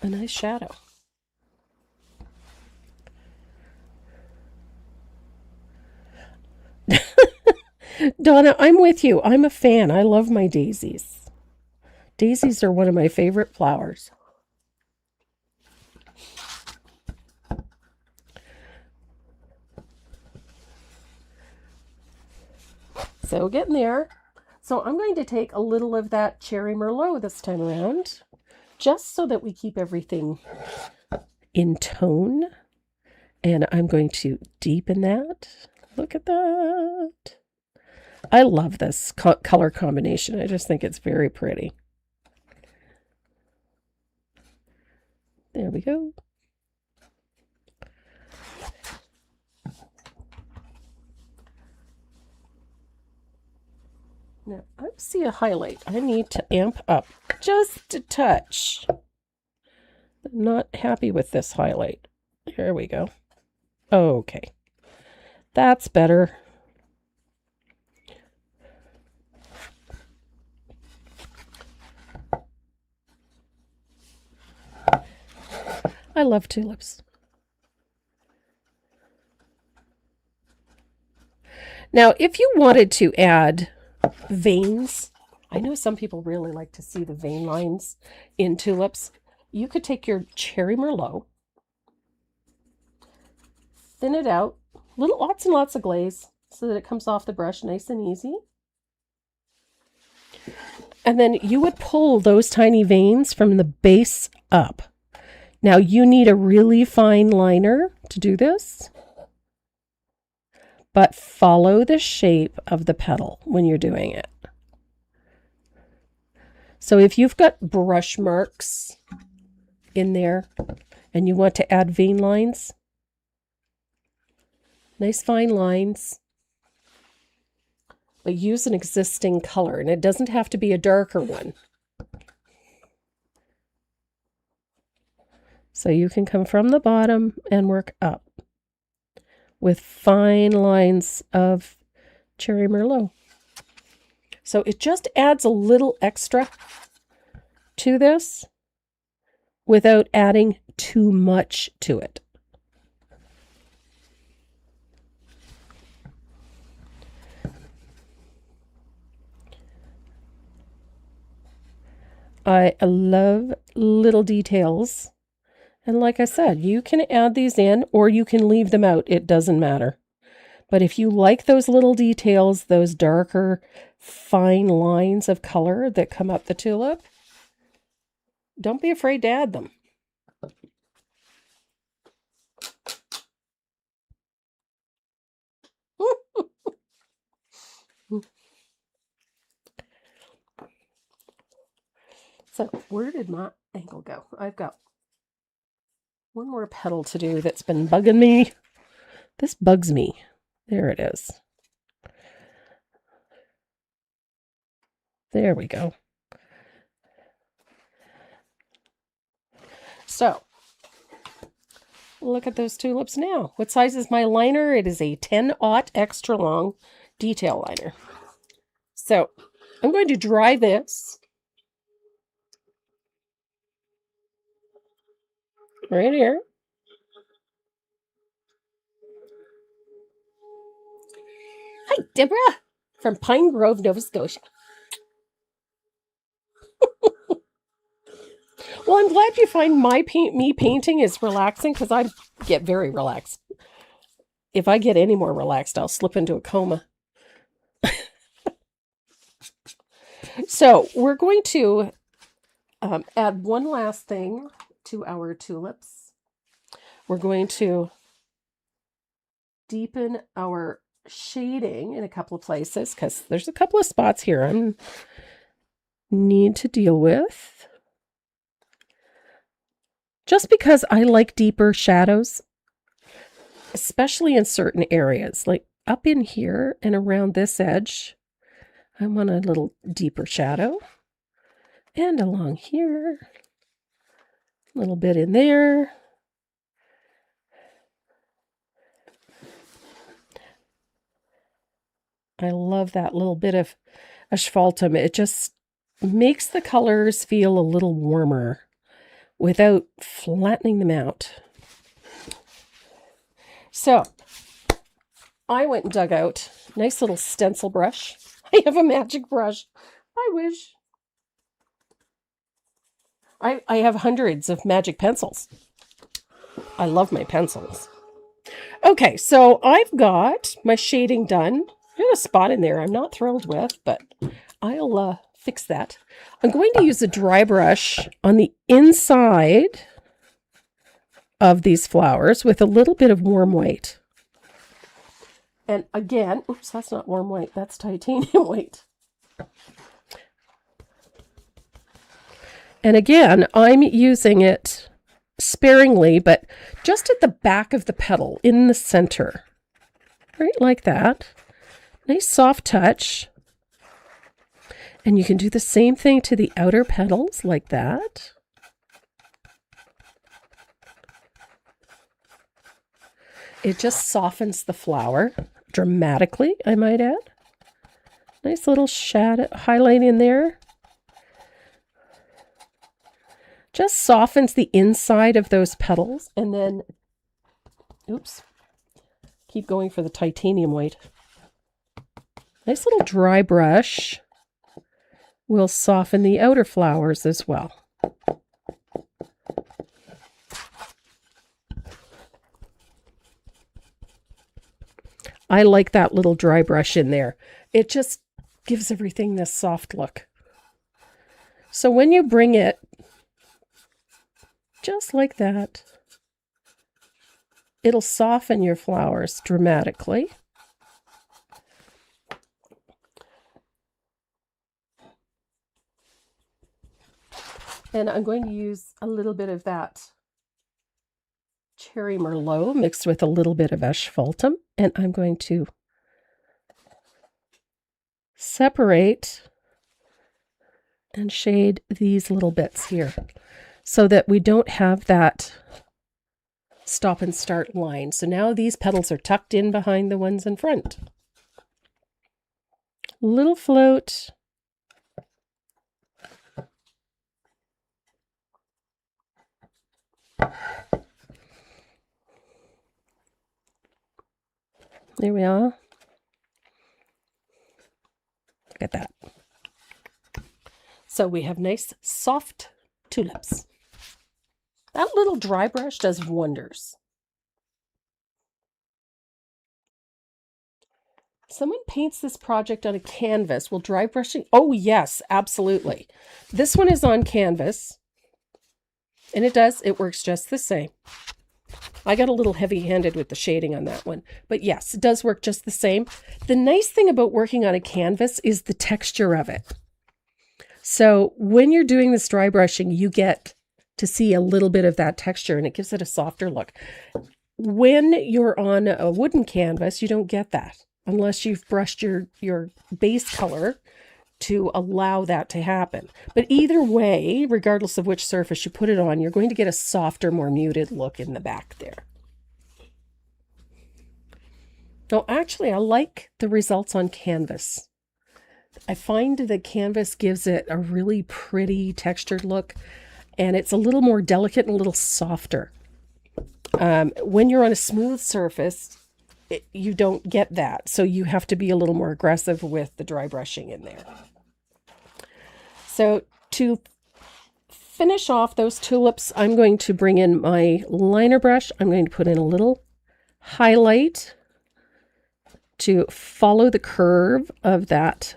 a nice shadow. Donna, I'm with you. I'm a fan. I love my daisies. Daisies are one of my favorite flowers. So getting there. So I'm going to take a little of that Cherry Merlot this time around, just so that we keep everything in tone. And I'm going to deepen that. Look at that. I love this color combination. I just think it's very pretty. There we go. Now, I see a highlight. I need to amp up just a touch. I'm not happy with this highlight. Here we go. Okay. That's better. I love tulips. Now, if you wanted to add veins, I know some people really like to see the vein lines in tulips. You could take your Cherry Merlot, thin it out, lots and lots of glaze so that it comes off the brush nice and easy. And then you would pull those tiny veins from the base up. Now you need a really fine liner to do this, but follow the shape of the petal when you're doing it. So if you've got brush marks in there and you want to add vein lines, nice fine lines, but use an existing color, and it doesn't have to be a darker one. So you can come from the bottom and work up with fine lines of Cherry Merlot. So it just adds a little extra to this without adding too much to it. I love little details. And like I said, you can add these in or you can leave them out. It doesn't matter. But if you like those little details, those darker, fine lines of color that come up the tulip, don't be afraid to add them. So where did my angle go? I've got one more petal to do that's been bugging me. This bugs me. There it is. There we go. So, look at those tulips now. What size is my liner? It is a 10-aught extra long detail liner. So, I'm going to dry this right here. Hi, Deborah, from Pine Grove, Nova Scotia. Well, I'm glad you find me painting is relaxing, because I get very relaxed. If I get any more relaxed, I'll slip into a coma. So we're going to add one last thing to our tulips. We're going to deepen our shading in a couple of places, because there's a couple of spots here I need to deal with. Just because I like deeper shadows, especially in certain areas, like up in here and around this edge, I want a little deeper shadow. And along here, a little bit in there. I love that little bit of asphaltum. It just makes the colors feel a little warmer without flattening them out. So I went and dug out a nice little stencil brush. I have a magic brush. I wish. I have hundreds of magic pencils. I love my pencils. Okay, so I've got my shading done. There's a spot in there I'm not thrilled with, but I'll fix that. I'm going to use a dry brush on the inside of these flowers with a little bit of warm white. And again, oops, that's not warm white, that's titanium white. And again, I'm using it sparingly, but just at the back of the petal in the center. Right like that. Nice soft touch. And you can do the same thing to the outer petals like that. It just softens the flower dramatically, I might add. Nice little shadow highlight in there. Just softens the inside of those petals. And then, oops, keep going for the titanium white. Nice little dry brush will soften the outer flowers as well. I like that little dry brush in there. It just gives everything this soft look. So when you bring it just like that, it'll soften your flowers dramatically. And I'm going to use a little bit of that cherry merlot mixed with a little bit of asphaltum, and I'm going to separate and shade these little bits here so that we don't have that stop and start line. So now these petals are tucked in behind the ones in front. Little float. There we are. Look at that. So we have nice soft tulips. That little dry brush does wonders. Someone paints this project on a canvas. Will dry brushing? Oh yes, absolutely. This one is on canvas. And it works just the same. I got a little heavy-handed with the shading on that one. But yes, it does work just the same. The nice thing about working on a canvas is the texture of it. So when you're doing this dry brushing, you get to see a little bit of that texture, and it gives it a softer look. When you're on a wooden canvas, you don't get that unless you've brushed your base color to allow that to happen. But either way, regardless of which surface you put it on, you're going to get a softer, more muted look in the back there. No, actually, I like the results on canvas. I find the canvas gives it a really pretty textured look, and it's a little more delicate and a little softer. When you're on a smooth surface, you don't get that. So you have to be a little more aggressive with the dry brushing in there. So to finish off those tulips, I'm going to bring in my liner brush. I'm going to put in a little highlight to follow the curve of that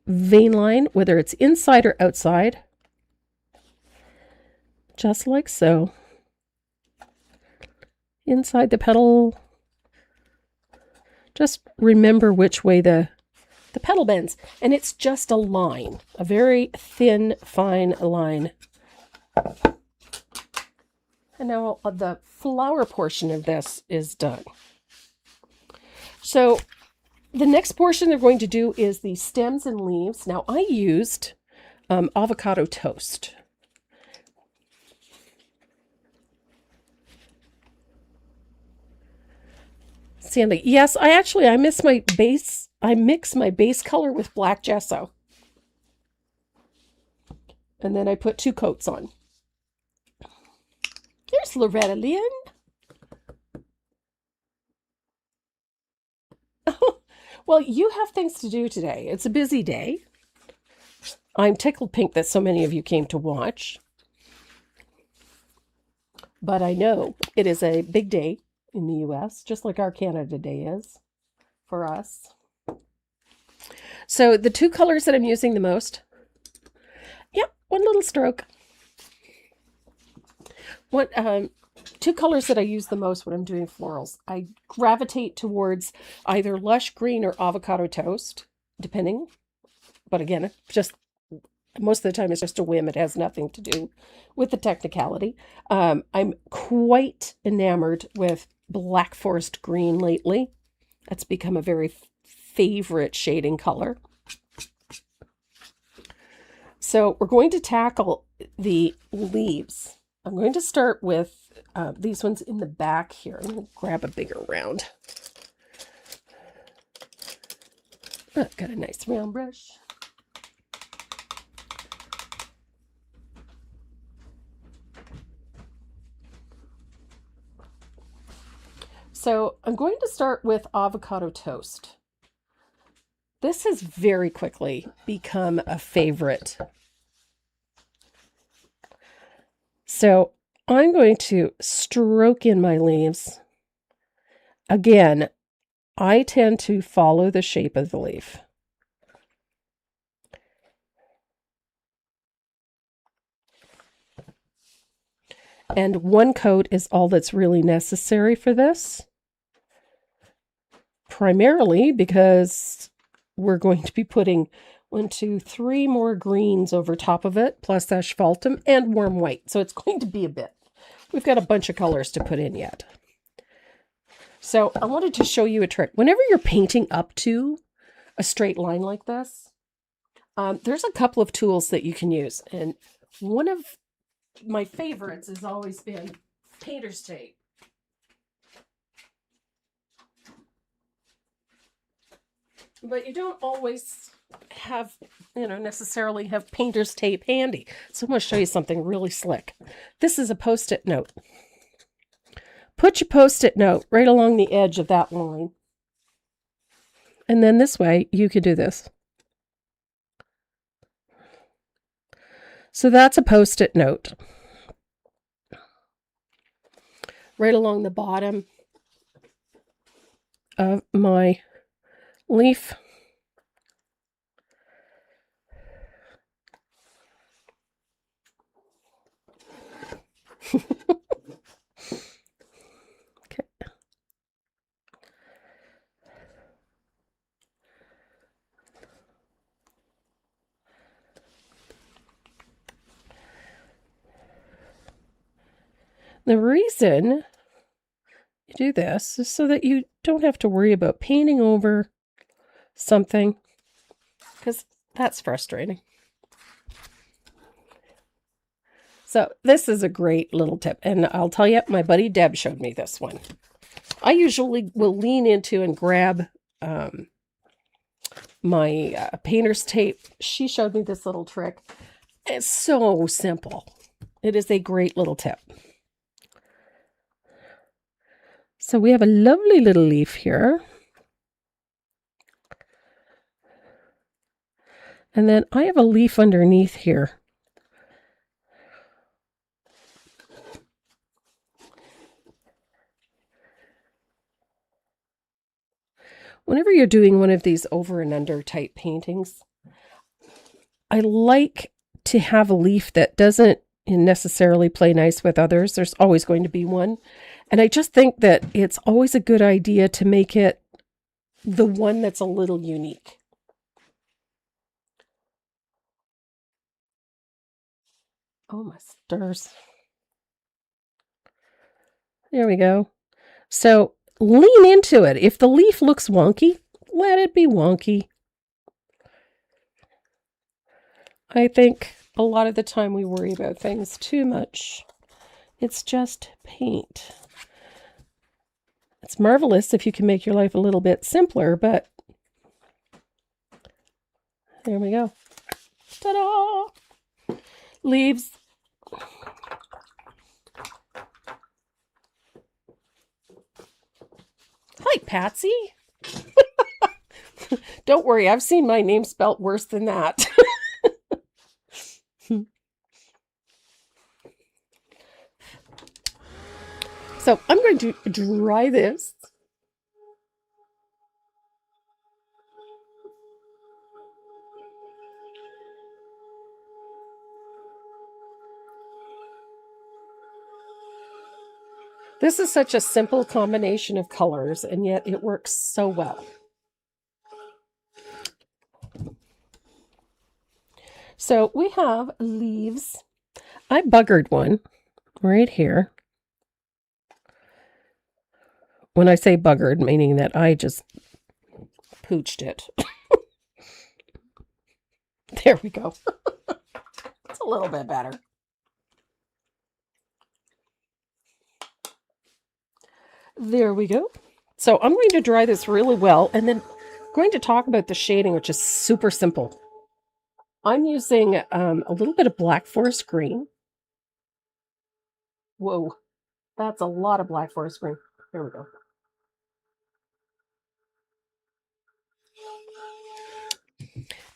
vein line, whether it's inside or outside. Just like so. Inside the petal. Just remember which way the petal bends. And it's just a line, a very thin, fine line. And now the flower portion of this is done. So the next portion they're going to do is the stems and leaves. Now I used avocado toast. Sandy, yes, I miss my base. I mix my base color with black gesso. And then I put 2 coats on. There's Loretta Lynn. Well, you have things to do today. It's a busy day. I'm tickled pink that so many of you came to watch. But I know it is a big day in the US, just like our Canada Day is for us. So the two colors that I'm using the most, yep, one little stroke. What two colors that I use the most when I'm doing florals? I gravitate towards either lush green or avocado toast, depending. But again, just most of the time it's just a whim. It has nothing to do with the technicality. I'm quite enamored with Black Forest Green lately. That's become a very favorite shading color. So we're going to tackle the leaves. I'm going to start with these ones in the back here. I'm going to grab a bigger round. Oh, got a nice round brush. So I'm going to start with avocado toast. This has very quickly become a favorite. So I'm going to stroke in my leaves. Again, I tend to follow the shape of the leaf. And one coat is all that's really necessary for this. Primarily because we're going to be putting 1, 2, 3 more greens over top of it, plus asphaltum and warm white. So it's going to be a bit. We've got a bunch of colors to put in yet. So I wanted to show you a trick. Whenever you're painting up to a straight line like this, there's a couple of tools that you can use. And one of my favorites has always been painter's tape. But you don't always have, necessarily have painter's tape handy. So I'm going to show you something really slick. This is a Post-it note. Put your Post-it note right along the edge of that line. And then this way you could do this. So that's a Post-it note. Right along the bottom of my leaf. Okay. The reason you do this is so that you don't have to worry about painting over something, because that's frustrating. So this is a great little tip, and I'll tell you, my buddy Deb showed me this one. I usually will lean into and grab my painter's tape. She showed me this little trick. It's so simple. It is a great little tip. So we have a lovely little leaf here. And then I have a leaf underneath here. Whenever you're doing one of these over and under type paintings, I like to have a leaf that doesn't necessarily play nice with others. There's always going to be one. And I just think that it's always a good idea to make it the one that's a little unique. Oh, my stars. There we go. So lean into it. If the leaf looks wonky, let it be wonky. I think a lot of the time we worry about things too much. It's just paint. It's marvelous if you can make your life a little bit simpler, but there we go. Ta-da! Leaves. Hi, Patsy. Don't worry, I've seen my name spelt worse than that. So I'm going to dry this. This is such a simple combination of colors, and yet it works so well. So we have leaves. I buggered one right here. When I say buggered, meaning that I just pooched it. There we go. It's a little bit better. There we go. So I'm going to dry this really well, and then I'm going to talk about the shading, which is super simple. I'm using a little bit of Black Forest Green. Whoa, that's a lot of Black Forest Green. There we go.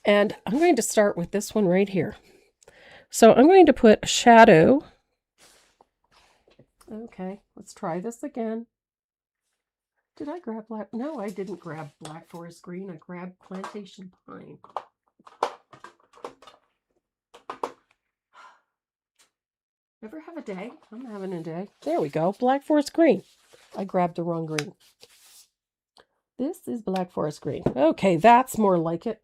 And I'm going to start with this one right here. So I'm going to put a shadow. Okay, let's try this again. Did I grab black? No, I didn't grab Black Forest Green. I grabbed Plantation Pine. Ever have a day? I'm having a day. There we go. Black Forest Green. I grabbed the wrong green. This is Black Forest Green. Okay, that's more like it.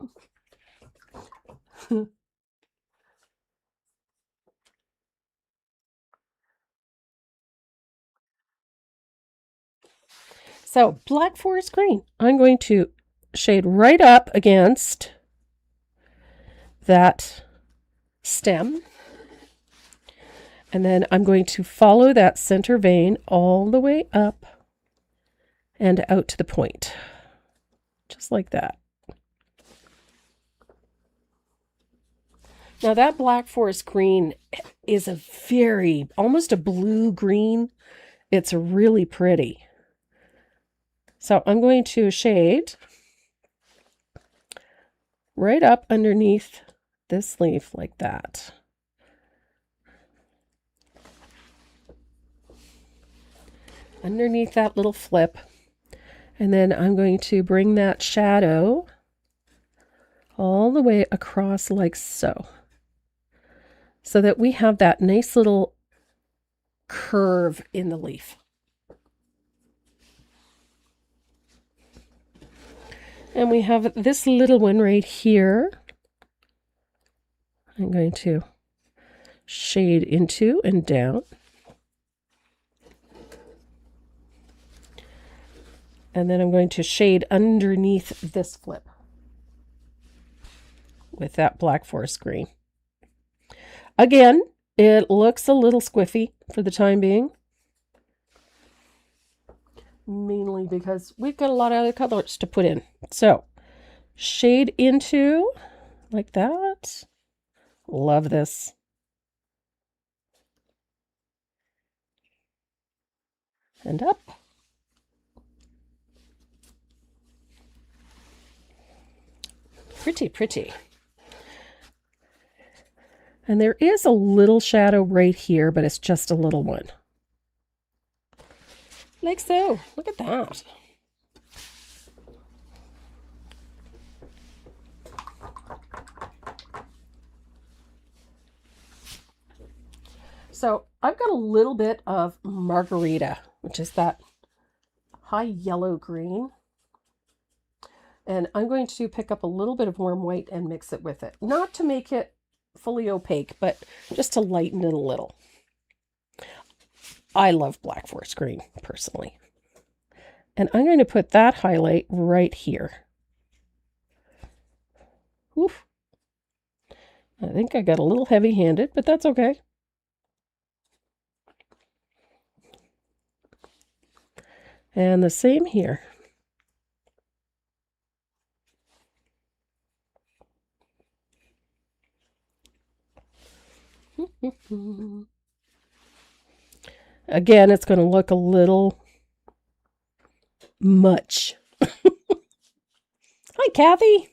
So, Black Forest Green. I'm going to shade right up against that stem. And then I'm going to follow that center vein all the way up and out to the point. Just like that. Now that Black Forest Green is a very, almost a blue green. It's really pretty. So I'm going to shade right up underneath this leaf like that. Underneath that little flip. And then I'm going to bring that shadow all the way across like so. So that we have that nice little curve in the leaf. And we have this little one right here. I'm going to shade into and down. And then I'm going to shade underneath this flip with that Black Forest Green. Again, it looks a little squiffy for the time being. Mainly because we've got a lot of other colors to put in. So, shade into like that. Love this. And up. Pretty, pretty. And there is a little shadow right here, but it's just a little one. Like so. Look at that. So I've got a little bit of Margarita, which is that high yellow green. And I'm going to pick up a little bit of warm white and mix it with it. Not to make it fully opaque, but just to lighten it a little. I love Black Forest Green, personally. And I'm going to put that highlight right here. Oof. I think I got a little heavy-handed, but that's okay. And the same here. Again, it's going to look a little much. Hi, Kathy.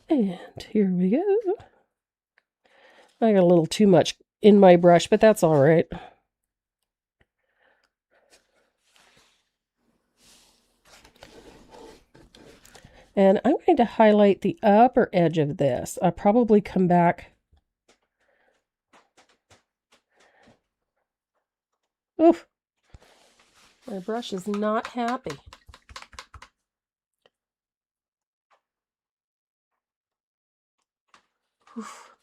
And here we go. I got a little too much in my brush, but that's all right. And I'm going to highlight the upper edge of this. I'll probably come back. Oof. My brush is not happy. Oof.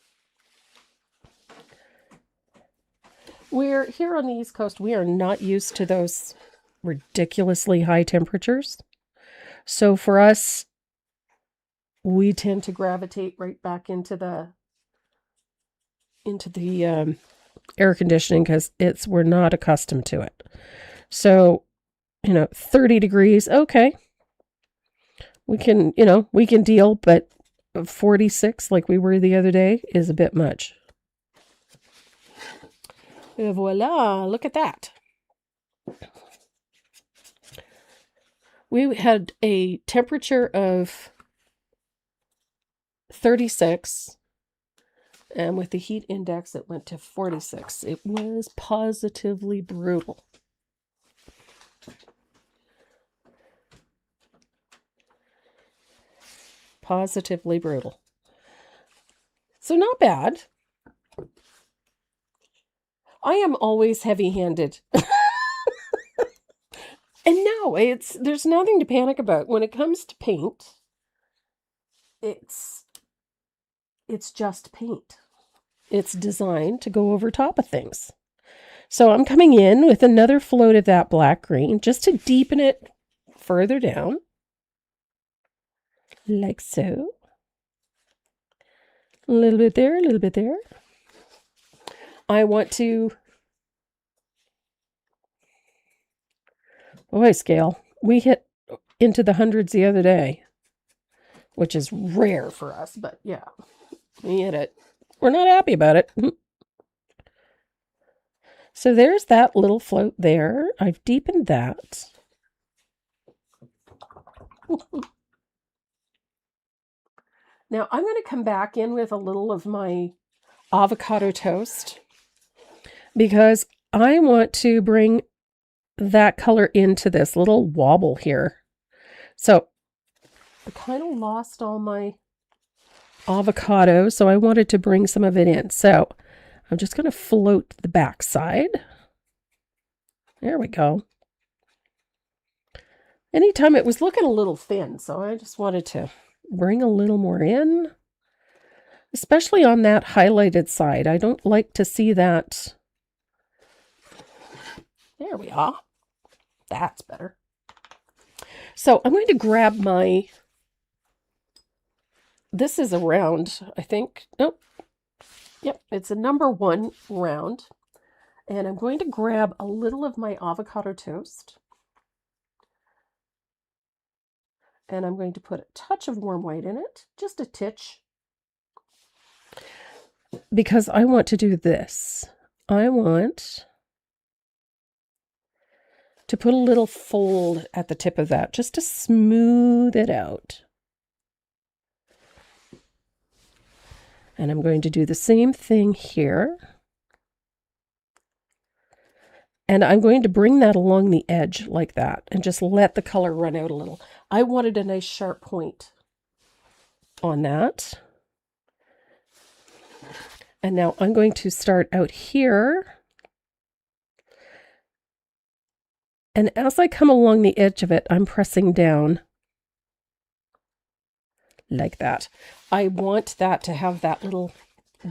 We're here on the East Coast. We are not used to those ridiculously high temperatures. So for us, we tend to gravitate right back into the air conditioning because we're not accustomed to it. So, 30 degrees, okay. We can deal, but 46 like we were the other day is a bit much. Et voila, look at that. We had a temperature of 36, and with the heat index, it went to 46. It was positively brutal. Positively brutal. So not bad. I am always heavy-handed. And no, there's nothing to panic about. When it comes to paint, it's just paint. It's designed to go over top of things. So I'm coming in with another float of that black green just to deepen it further down. Like so. A little bit there, a little bit there. I want to... Boy, scale. We hit into the hundreds the other day, which is rare for us, but yeah, we hit it. We're not happy about it. So there's that little float there. I've deepened that. Now I'm going to come back in with a little of my avocado toast because I want to bring that color into this little wobble here. So I kind of lost all my avocado, so I wanted to bring some of it in. So I'm just going to float the back side. There we go. Anytime it was looking a little thin, so I just wanted to bring a little more in, especially on that highlighted side. I don't like to see that. There we are. That's better. So I'm going to grab my, this is a round, I think. Nope. Yep, it's a number 1 round. And I'm going to grab a little of my avocado toast. And I'm going to put a touch of warm white in it, just a titch. Because I want to do this. I want to put a little fold at the tip of that, just to smooth it out. And I'm going to do the same thing here. And I'm going to bring that along the edge like that and just let the color run out a little. I wanted a nice sharp point on that. And now I'm going to start out here. And as I come along the edge of it, I'm pressing down like that. I want that to have that little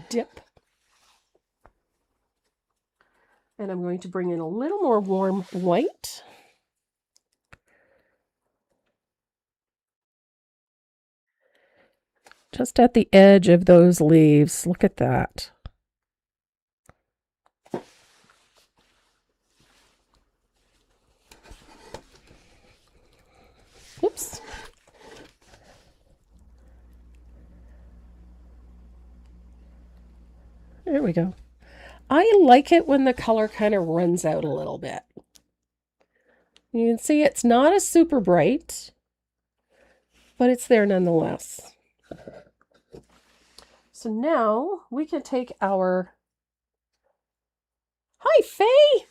dip. And I'm going to bring in a little more warm white. Just at the edge of those leaves. Look at that. Oops. There we go. I like it when the color kind of runs out a little bit. You can see it's not as super bright, but it's there nonetheless. So now we can take our... Hi, Faye!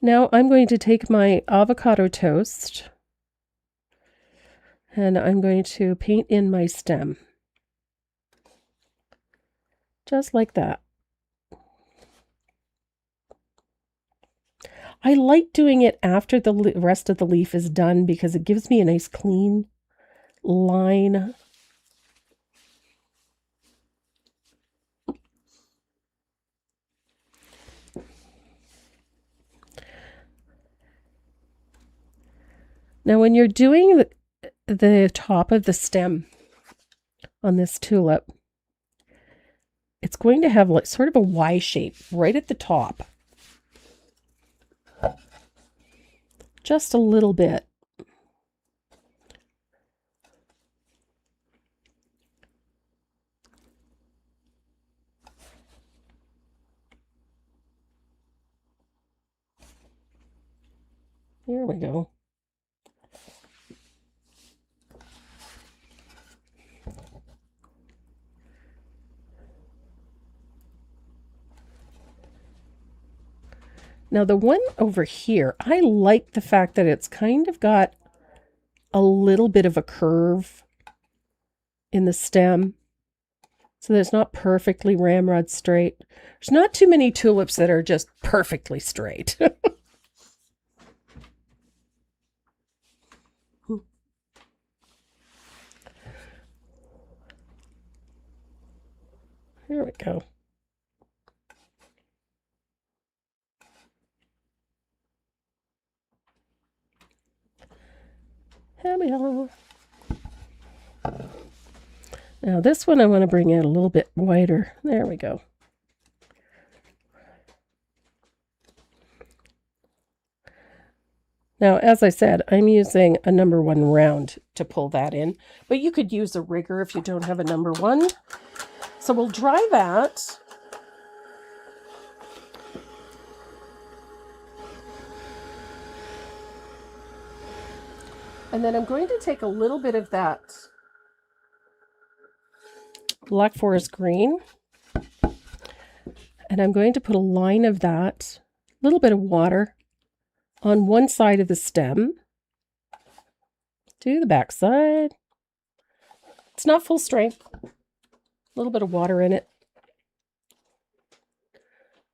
Now I'm going to take my avocado toast And I'm going to paint in my stem. Just like that. I like doing it after the rest of the leaf is done because it gives me a nice clean line. Now, when you're doing the top of the stem on this tulip, it's going to have like sort of a Y shape right at the top. Just a little bit. There we go. Now the one over here, I like the fact that it's kind of got a little bit of a curve in the stem, so that it's not perfectly ramrod straight. There's not too many tulips that are just perfectly straight. Here we go. Here we are. Now this one I want to bring it a little bit wider. There we go. Now, as I said, I'm using a number 1 round to pull that in, but you could use a rigger if you don't have a number 1. So we'll dry that. And then I'm going to take a little bit of that Black Forest green, and I'm going to put a line of that, little bit of water, on one side of the stem to the back side. It's not full strength. A little bit of water in it.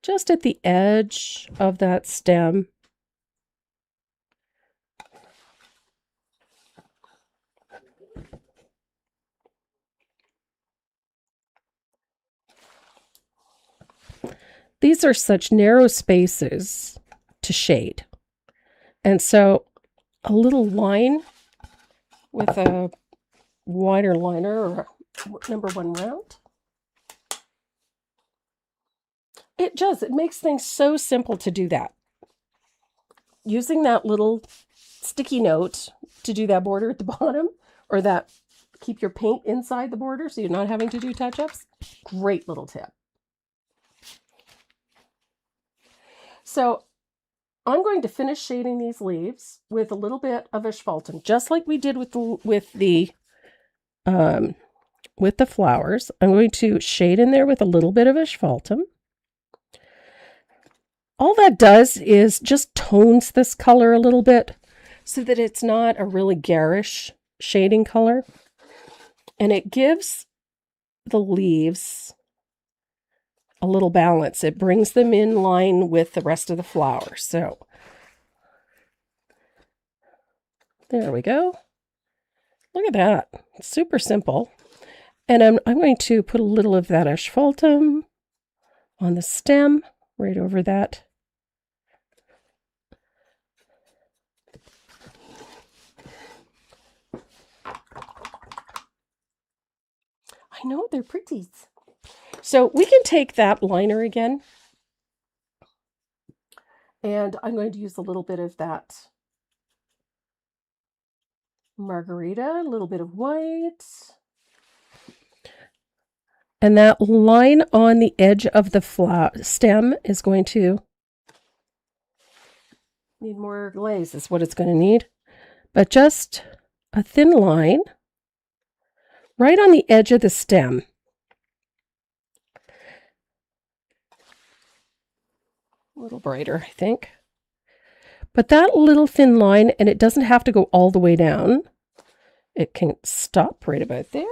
Just at the edge of that stem. These are such narrow spaces to shade. And so a little line with a wider liner or number 1 round. It makes things so simple to do that. Using that little sticky note to do that border at the bottom, or that keep your paint inside the border so you're not having to do touch-ups. Great little tip. So I'm going to finish shading these leaves with a little bit of asphaltum, just like we did with the flowers. I'm going to shade in there with a little bit of asphaltum. All that does is just tones this color a little bit so that it's not a really garish shading color. And it gives the leaves a little balance. It brings them in line with the rest of the flower. So there we go. Look at that. It's super simple. And I'm going to put a little of that asphaltum on the stem, right over that. I know, they're pretty. So we can take that liner again, and I'm going to use a little bit of that margarita, a little bit of white. And that line on the edge of the stem is going to need more glaze, is what it's going to need. But just a thin line right on the edge of the stem. A little brighter, I think. But that little thin line, and it doesn't have to go all the way down. it can stop right about there.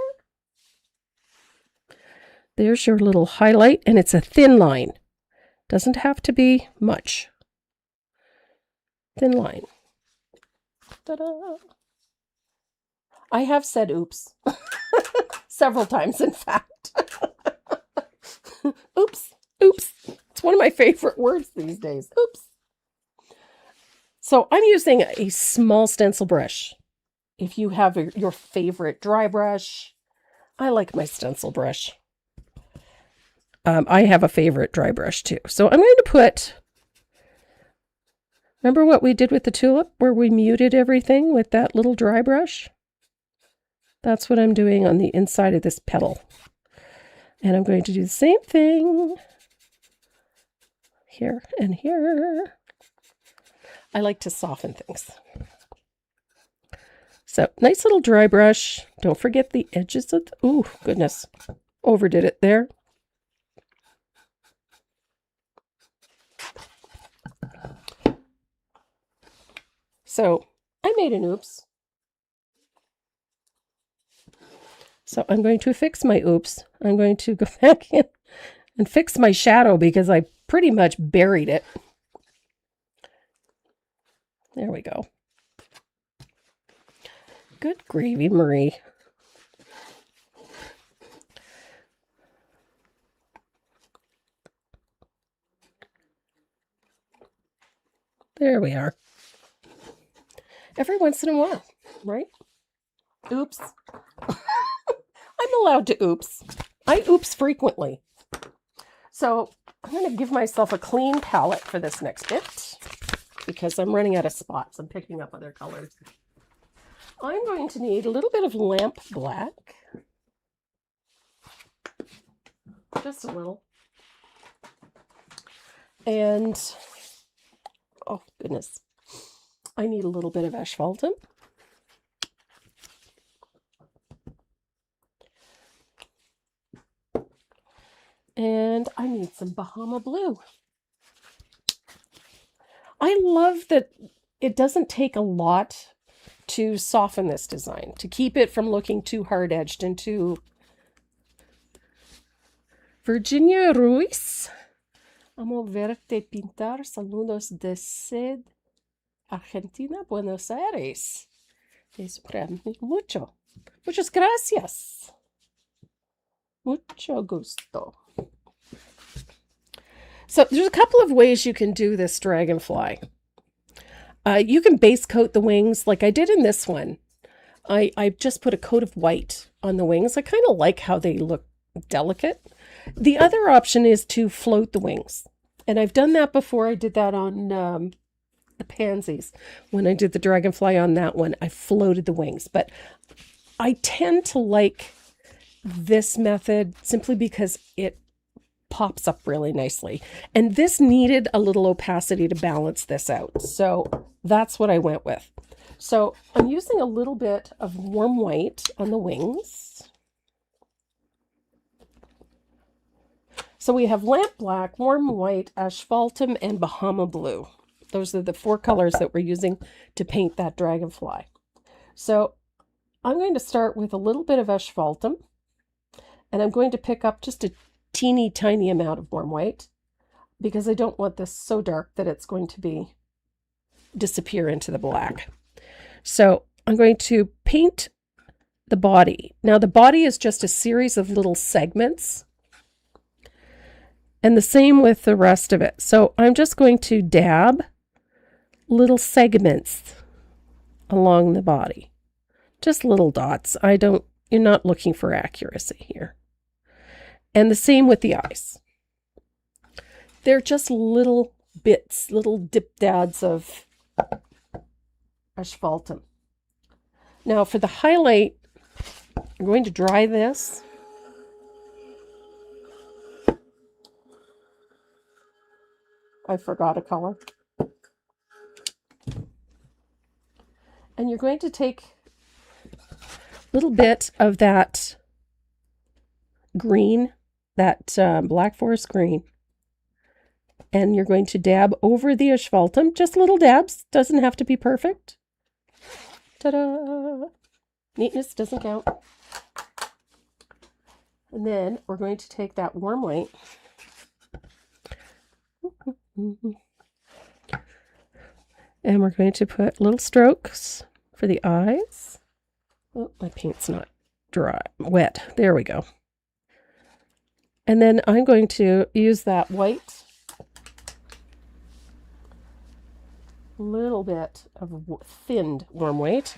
There's your little highlight, and it's a thin line. Doesn't have to be much. Thin line. Ta-da! I have said oops. Several times, in fact. Oops. Oops. It's one of my favorite words these days. Oops. So I'm using a small stencil brush. If you have your favorite dry brush, I like my stencil brush. I have a favorite dry brush too. So I'm going to put, remember what we did with the tulip where we muted everything with that little dry brush? That's what I'm doing on the inside of this petal. And I'm going to do the same thing here and here. I like to soften things. So nice little dry brush. Don't forget the edges of the, ooh, goodness. Overdid it there. So I made an oops. So I'm going to fix my oops. I'm going to go back in and fix my shadow because I pretty much buried it. There we go. Good gravy, Marie. There we are. Every once in a while, right? Oops. I'm allowed to oops. I oops frequently. So I'm going to give myself a clean palette for this next bit because I'm running out of spots. I'm picking up other colors. I'm going to need a little bit of lamp black. Just a little. And, oh goodness, I need a little bit of asphaltum. And I need some Bahama blue. I love that it doesn't take a lot to soften this design, to keep it from looking too hard-edged and too... Virginia Ruiz. Amo verte pintar. Saludos desde Argentina, Buenos Aires. Mucho. Muchas gracias. Mucho gusto. So there's a couple of ways you can do this dragonfly. You can base coat the wings like I did in this one. I just put a coat of white on the wings. I kind of like how they look delicate. The other option is to float the wings. And I've done that before. I did that on the pansies. When I did the dragonfly on that one, I floated the wings. But I tend to like this method simply because it pops up really nicely. And this needed a little opacity to balance this out. So that's what I went with. So I'm using a little bit of warm white on the wings. So we have lamp black, warm white, asphaltum, and Bahama blue. Those are the 4 colors that we're using to paint that dragonfly. So I'm going to start with a little bit of asphaltum, and I'm going to pick up just a teeny tiny amount of warm white because I don't want this so dark that it's going to disappear into the black. So I'm going to paint the body. Now the body is just a series of little segments, and the same with the rest of it. So I'm just going to dab little segments along the body. Just little dots. You're not looking for accuracy here. And the same with the eyes. They're just little bits, little dip-dads of asphaltum. Now for the highlight, I'm going to dry this. I forgot a color. And you're going to take a little bit of that green, that Black Forest green, and you're going to dab over the asphaltum, just little dabs, doesn't have to be perfect. Ta-da! Neatness doesn't count. And then we're going to take that warm white. And we're going to put little strokes for the eyes. Oh, my paint's not dry, wet. There we go. And then I'm going to use that white, little bit of thinned warm white.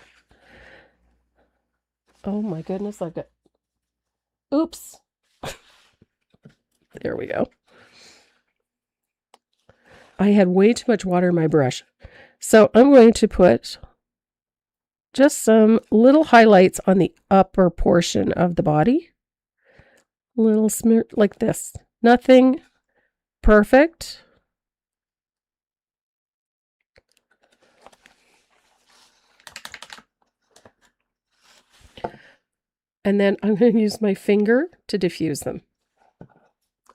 Oh my goodness, I've got, oops. There we go. I had way too much water in my brush. So I'm going to put just some little highlights on the upper portion of the body. Little smear like this. Nothing perfect. And then I'm going to use my finger to diffuse them.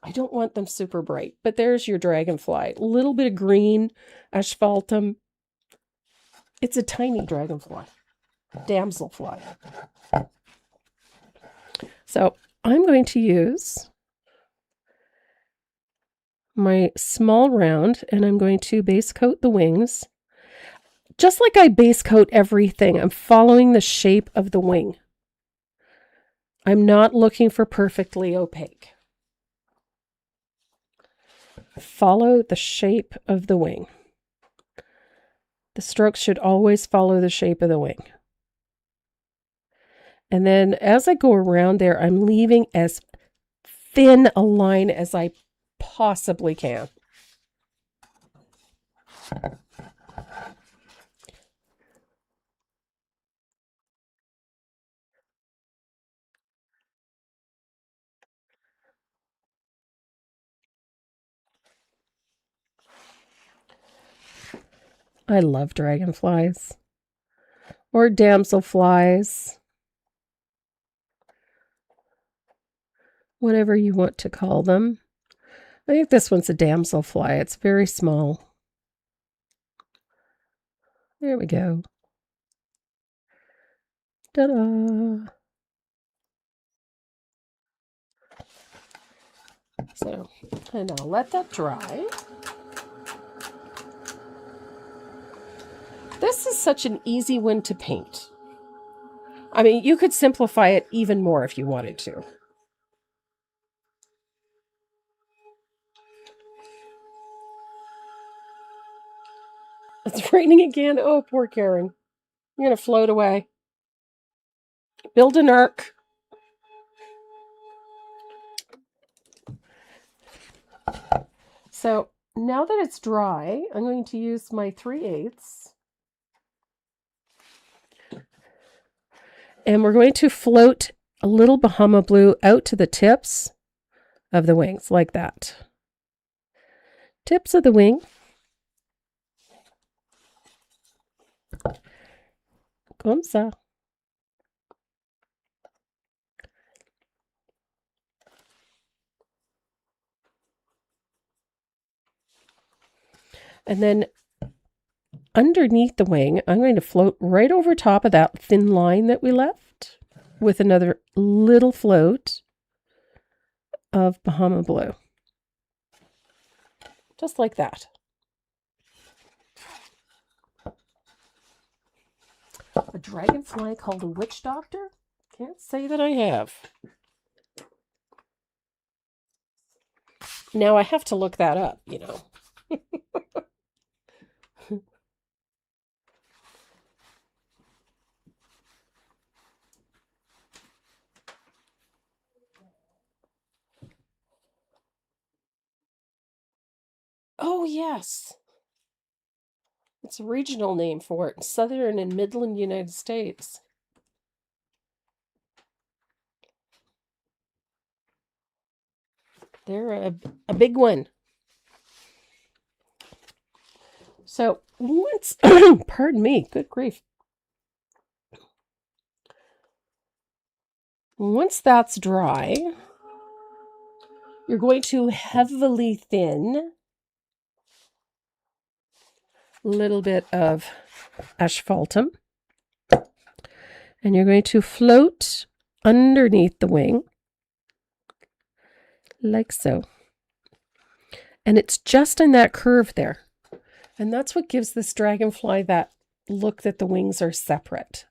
I don't want them super bright, but there's your dragonfly. A little bit of green, asphaltum. It's a tiny dragonfly, damselfly. So I'm going to use my small round and I'm going to base coat the wings. Just like I base coat everything, I'm following the shape of the wing. I'm not looking for perfectly opaque. Follow the shape of the wing. The strokes should always follow the shape of the wing. And then as I go around there, I'm leaving as thin a line as I possibly can. I love dragonflies or damselflies, whatever you want to call them. I think this one's a damselfly. It's very small. There we go. Ta-da! So, and I'll let that dry. This is such an easy one to paint. I mean, you could simplify it even more if you wanted to. It's raining again. Oh, poor Karen. You're going to float away. Build an ark. So now that it's dry, I'm going to use my 3/8. And we're going to float a little Bahama blue out to the tips of the wings, like that. Tips of the wing. Comme ça. And then underneath the wing, I'm going to float right over top of that thin line that we left with another little float of Bahama blue. Just like that. A dragonfly called a witch doctor? Can't say that I have. Now I have to look that up, you know. Oh, yes. It's a regional name for it, Southern and Midland United States. They're a big one. So once, pardon me, good grief. Once that's dry, you're going to heavily thin a little bit of asphaltum. And you're going to float underneath the wing, like so. And it's just in that curve there. And that's what gives this dragonfly that look that the wings are separate.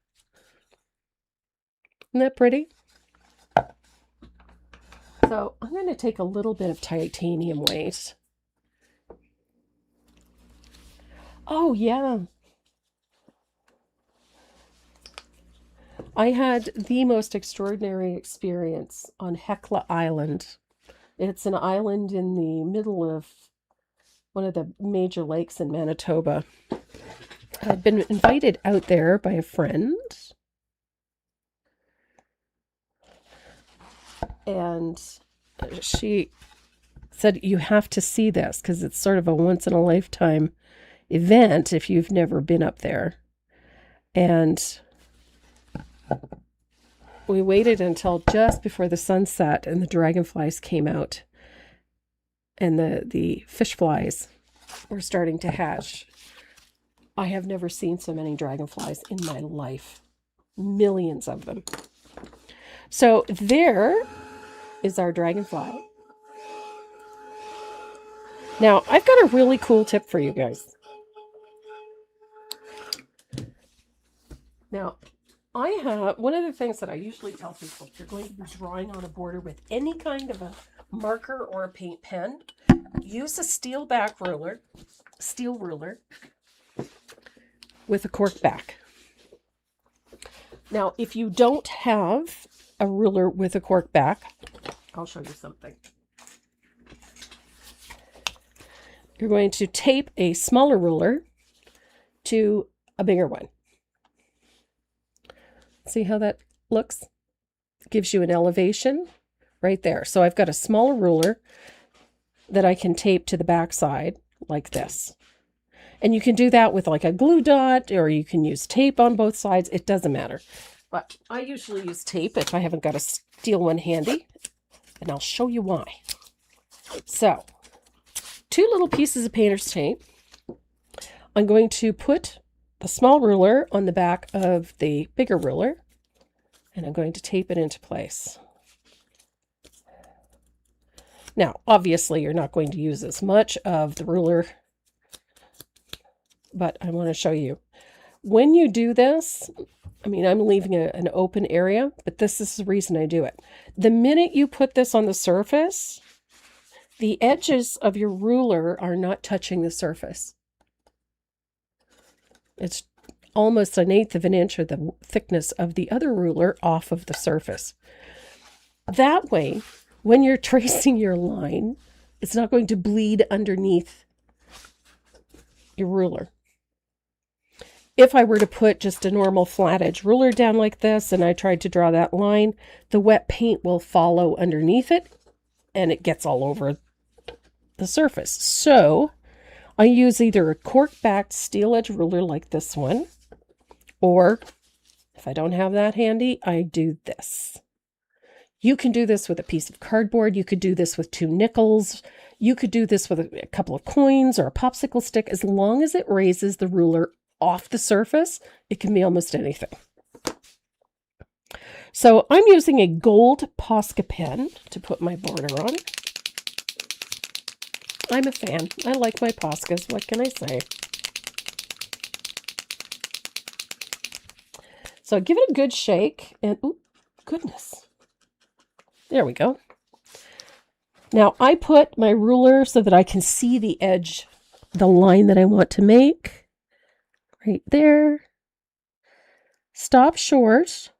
Isn't that pretty? So I'm going to take a little bit of titanium weight. Oh, yeah. I had the most extraordinary experience on Hecla Island. It's an island in the middle of one of the major lakes in Manitoba. I'd been invited out there by a friend. And she said, you have to see this because it's sort of a once-in-a-lifetime event if you've never been up there. And we waited until just before the sunset and the dragonflies came out. And the fish flies were starting to hatch. I have never seen so many dragonflies in my life. Millions of them. So there is our dragonfly. Now, I've got a really cool tip for you guys. Now, I have one of the things that I usually tell people, if you're going to be drawing on a border with any kind of a marker or a paint pen, use a steel ruler with a cork back. Now, if you don't have a ruler with a cork back, I'll show you something. You're going to tape a smaller ruler to a bigger one. See how that looks? It gives you an elevation right there. So I've got a smaller ruler that I can tape to the back side like this. And you can do that with like a glue dot, or you can use tape on both sides. It doesn't matter. But I usually use tape if I haven't got a steel one handy. And I'll show you why. So, 2 little pieces of painter's tape. I'm going to put the small ruler on the back of the bigger ruler. And I'm going to tape it into place. Now, obviously, you're not going to use as much of the ruler, but I want to show you. When you do this, I mean, I'm leaving an open area, but this is the reason I do it. The minute you put this on the surface, the edges of your ruler are not touching the surface. It's almost 1/8 of an inch or the thickness of the other ruler off of the surface. That way, when you're tracing your line, it's not going to bleed underneath your ruler. If I were to put just a normal flat edge ruler down like this and I tried to draw that line, the wet paint will follow underneath it and it gets all over the surface. So I use either a cork-backed steel edge ruler like this one, or if I don't have that handy, I do this. You can do this with a piece of cardboard. You could do this with 2 nickels. You could do this with a couple of coins or a popsicle stick. As long as it raises the ruler off the surface, it can be almost anything. So I'm using a gold Posca pen to put my border on. I'm a fan. I like my Poscas. What can I say? So give it a good shake and, oh, goodness. There we go. Now I put my ruler so that I can see the edge, the line that I want to make. Right there. Stop short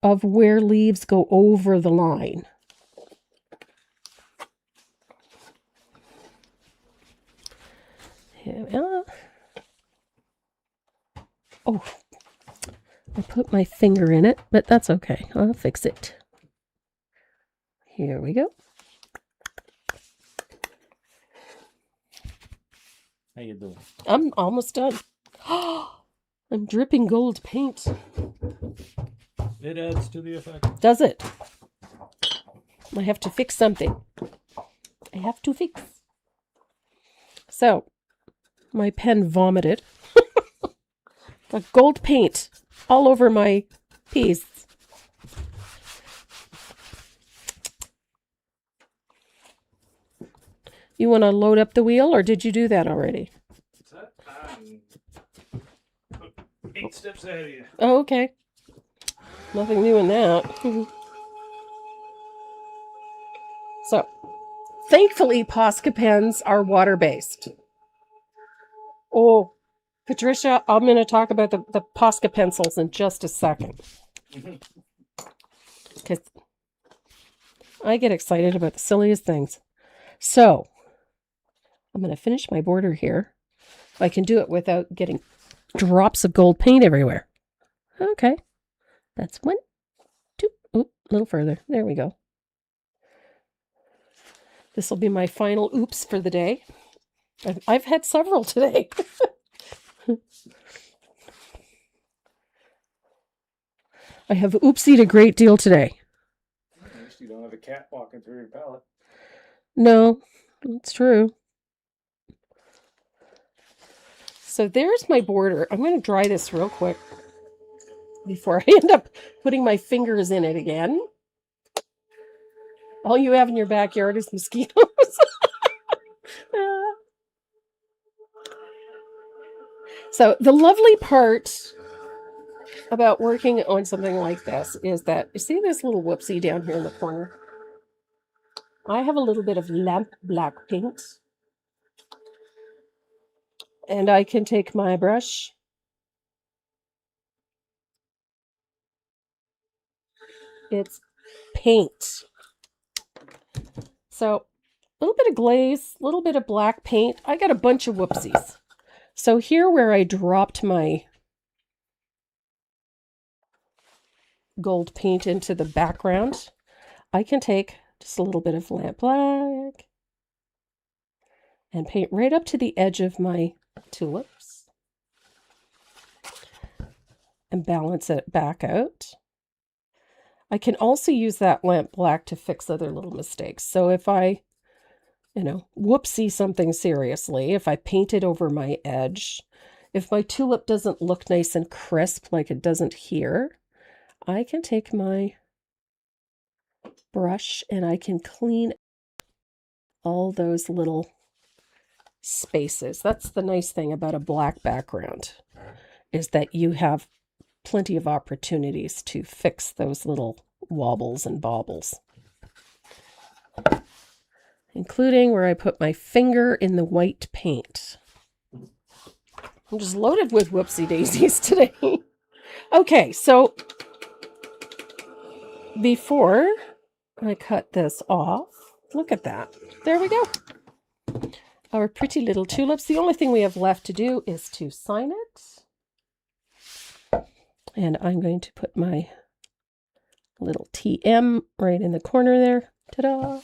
of where leaves go over the line. Here we are. Oh, I put my finger in it, but that's okay. I'll fix it. Here we go. How you doing? I'm almost done. I'm dripping gold paint. It adds to the effect. Does it? I have to fix something. I have to fix. So, my pen vomited. Got gold paint all over my piece. You want to load up the wheel, or did you do that already? 8 steps ahead of you. Oh, okay. Nothing new in that. So, thankfully, Posca pens are water-based. Oh, Patricia, I'm going to talk about the Posca pencils in just a second. Because I get excited about the silliest things. So, I'm going to finish my border here. I can do it without getting drops of gold paint everywhere. Okay. That's 1, 2, oop, a little further. There we go. This will be my final oops for the day. I've had several today. I have oopsied a great deal today. At least you don't have a cat walking through your palette. No, it's true. So there's my border. I'm going to dry this real quick before I end up putting my fingers in it again. All you have in your backyard is mosquitoes. So the lovely part about working on something like this is that, you see this little whoopsie down here in the corner? I have a little bit of lamp black paint. And I can take my brush it's paint. So a little bit of glaze, a little bit of black paint. I got a bunch of whoopsies. So here where I dropped my gold paint into the background, I can take just a little bit of lamp black and paint right up to the edge of my tulips and balance it back out. I can also use that lamp black to fix other little mistakes. So if I, whoopsie something seriously, if I paint it over my edge, if my tulip doesn't look nice and crisp like it doesn't here, I can take my brush and I can clean all those little spaces. That's the nice thing about a black background, is that you have plenty of opportunities to fix those little wobbles and bobbles, including where I put my finger in the white paint. I'm just loaded with whoopsie daisies today. Okay, so before I cut this off, look at that. There we go. Our pretty little tulips. The only thing we have left to do is to sign it. And I'm going to put my little TM right in the corner there. Ta-da!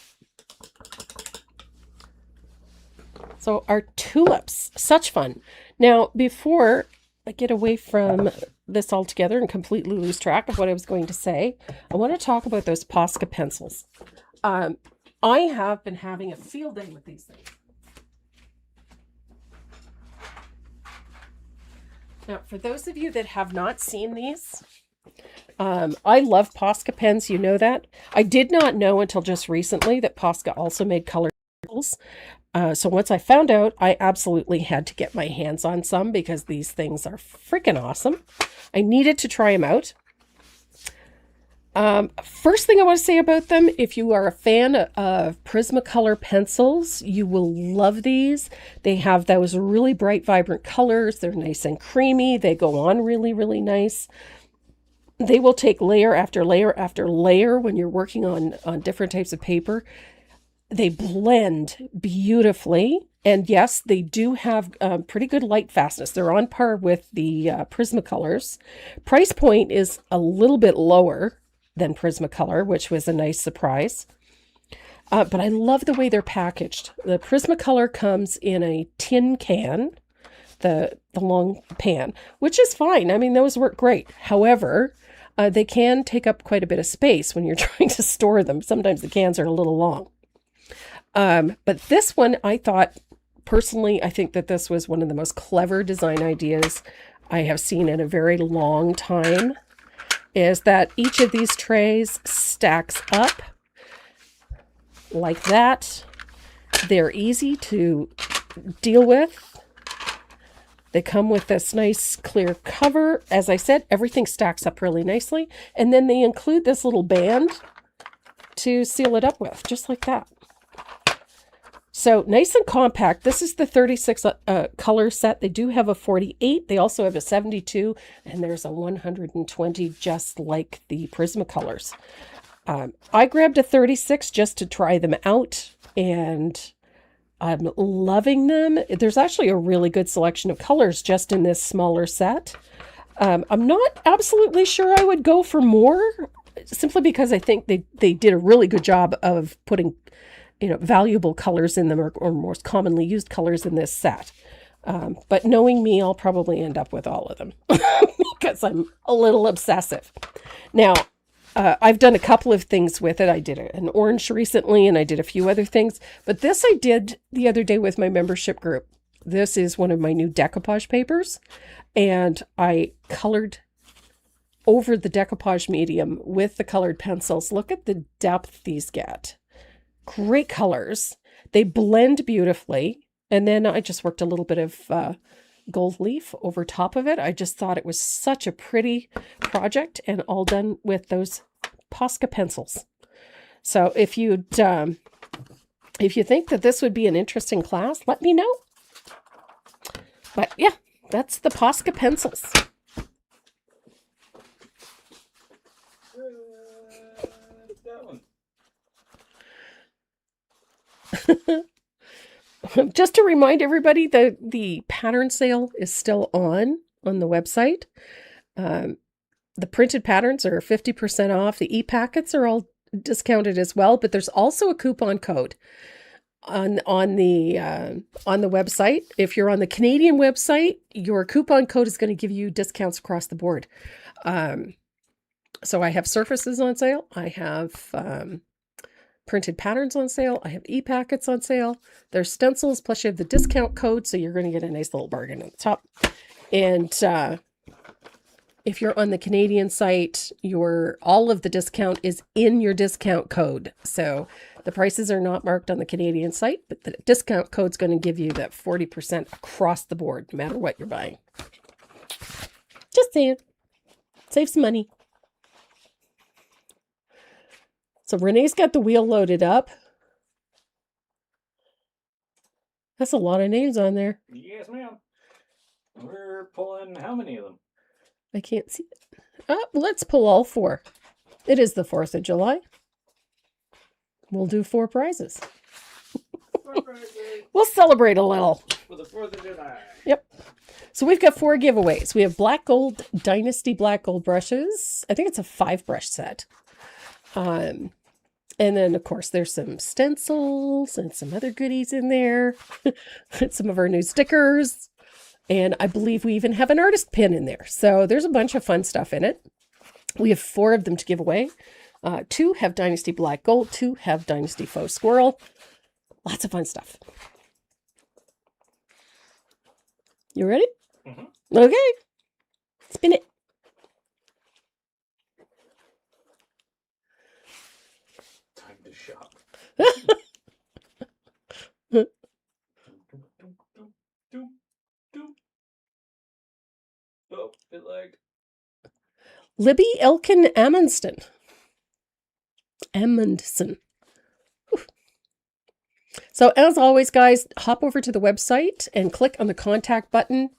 So our tulips, such fun. Now, before I get away from this altogether and completely lose track of what I was going to say, I want to talk about those Posca pencils. I have been having a field day with these things. Now, for those of you that have not seen these, I love Posca pens, you know that. I did not know until just recently that Posca also made color pencils. So once I found out, I absolutely had to get my hands on some because these things are freaking awesome. I needed to try them out. First thing I want to say about them, if you are a fan of Prismacolor pencils, you will love these. They have those really bright, vibrant colors. They're nice and creamy. They go on really, really nice. They will take layer after layer after layer when you're working on different types of paper. They blend beautifully. And yes, they do have pretty good light fastness. They're on par with the Prismacolors. Price point is a little bit lower than Prismacolor, which was a nice surprise. But I love the way they're packaged. The Prismacolor comes in a tin can, the long pan, which is fine. I mean, those work great. However, they can take up quite a bit of space when you're trying to store them. Sometimes the cans are a little long. But this one, I thought, personally, I think that this was one of the most clever design ideas I have seen in a very long time is that each of these trays stacks up like that. They're easy to deal with. They come with this nice clear cover. As I said, everything stacks up really nicely. And then they include this little band to seal it up with, just like that. So nice and compact. This is the 36 color set. They do have a 48. They also have a 72. And there's a 120, just like the Prismacolors. I grabbed a 36 just to try them out. And I'm loving them. There's actually a really good selection of colors just in this smaller set. I'm not absolutely sure I would go for more, simply because I think they did a really good job of putting, valuable colors in them, or most commonly used colors in this set. But knowing me, I'll probably end up with all of them because I'm a little obsessive. Now, I've done a couple of things with it. I did an orange recently, and I did a few other things. But this I did the other day with my membership group. This is one of my new decoupage papers. And I colored over the decoupage medium with the colored pencils. Look at the depth these get. Great colors. They blend beautifully. And then I just worked a little bit of gold leaf over top of it. I just thought it was such a pretty project, and all done with those Posca pencils. So if you think that this would be an interesting class, let me know. But yeah, that's the Posca pencils. That one. Just to remind everybody, the pattern sale is still on the website. The printed patterns are 50% off. The e-packets are all discounted as well, but there's also a coupon code on the website. If you're on the Canadian website, your coupon code is going to give you discounts across the board. So I have surfaces on sale. I have printed patterns on sale. I have e-packets on sale. There's stencils, plus you have the discount code, so you're going to get a nice little bargain at the top. And if you're on the Canadian site, all of the discount is in your discount code. So the prices are not marked on the Canadian site, but the discount code's going to give you that 40% across the board, no matter what you're buying. Just saying. Save some money. So Renee's got the wheel loaded up. That's a lot of names on there. Yes, ma'am. We're pulling how many of them? I can't see it. Let's pull all 4. It is the 4th of July. We'll do 4 prizes. 4 prizes. We'll celebrate a little. For the 4th of July. Yep. So we've got 4 giveaways. We have Black Gold Dynasty Black Gold brushes. I think it's a 5 brush set. And then, of course, there's some stencils and some other goodies in there. Some of our new stickers. And I believe we even have an artist pin in there. So there's a bunch of fun stuff in it. We have 4 of them to give away. 2 have Dynasty Black Gold. 2 have Dynasty Faux Squirrel. Lots of fun stuff. You ready? Mm-hmm. Okay. Spin it. Time to shop. Oh, it lagged. Libby Elkin Amundsen. So as always, guys, hop over to the website and click on the contact button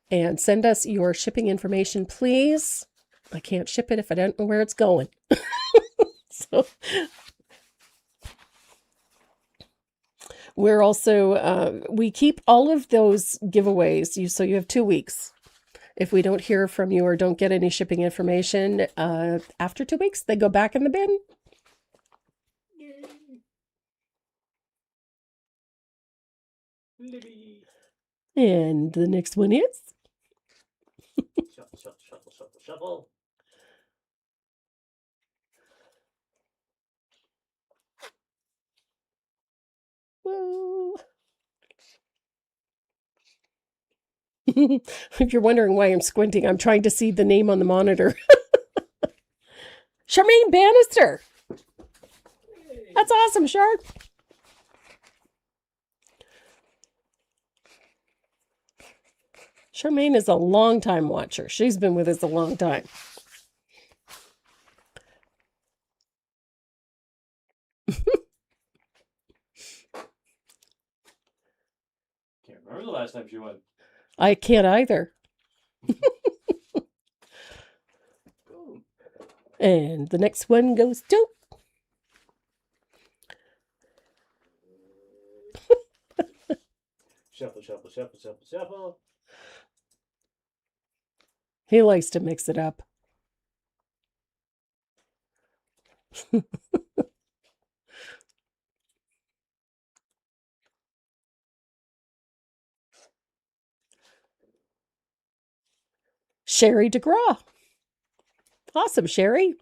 and send us your shipping information, please. I can't ship it if I don't know where it's going. So we're also, we keep all of those giveaways. So you have 2 weeks. If we don't hear from you or don't get any shipping information, after 2 weeks, they go back in the bin. Libby. And the next one is? Shuffle, shuffle, shuffle, shuffle, shuffle. Whoa. If you're wondering why I'm squinting, I'm trying to see the name on the monitor. Charmaine Bannister. That's awesome, Char. Charmaine is a long-time watcher. She's been with us a long time. Can't remember the last time she won. I can't either. And the next one goes to... Shuffle, shuffle, shuffle, shuffle, shuffle. He likes to mix it up. Sherry DeGraw. Awesome, Sherry.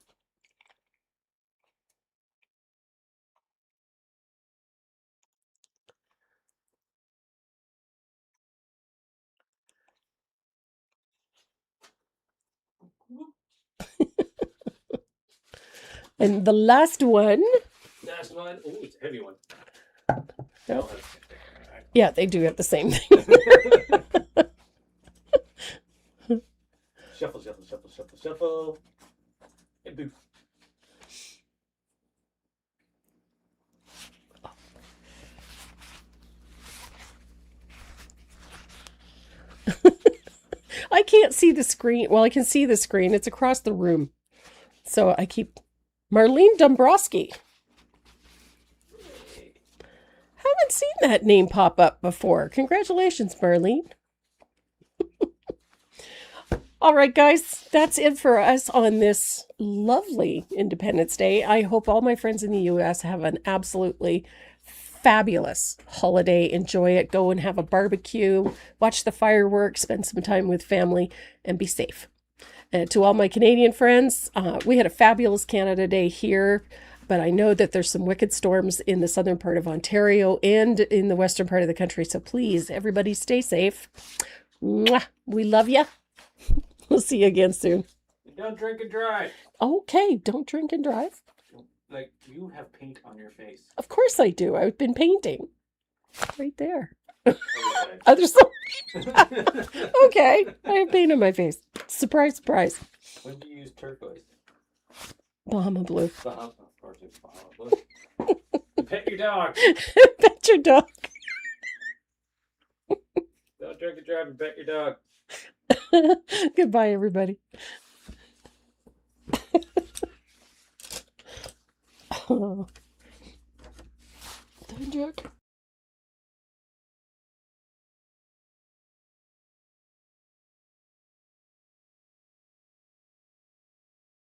And the last one. Last one. Oh, it's a heavy one. Nope. Yeah, they do have the same thing. Shuffle, shuffle, shuffle, shuffle, shuffle. And boof. I can't see the screen. Well, I can see the screen. It's across the room. So I keep... Marlene Dombrowski. Haven't seen that name pop up before. Congratulations, Marlene. All right, guys, that's it for us on this lovely Independence Day. I hope all my friends in the U.S. have an absolutely fabulous holiday. Enjoy it. Go and have a barbecue, watch the fireworks, spend some time with family, and be safe. And to all my Canadian friends, we had a fabulous Canada Day here, but I know that there's some wicked storms in the southern part of Ontario and in the western part of the country. So please, everybody stay safe. Mwah. We love you. We'll see you again soon. Don't drink and drive. Okay, don't drink and drive. Like, you have paint on your face. Of course I do. I've been painting. Right there. Okay. Other side. Okay, I have paint on my face. Surprise, surprise. When do you use turquoise? Bahama blue. Of course it's Bahama blue. Pet your dog. Pet your dog. Don't drink and drive and pet your dog. Goodbye, everybody. Oh. Don't joke.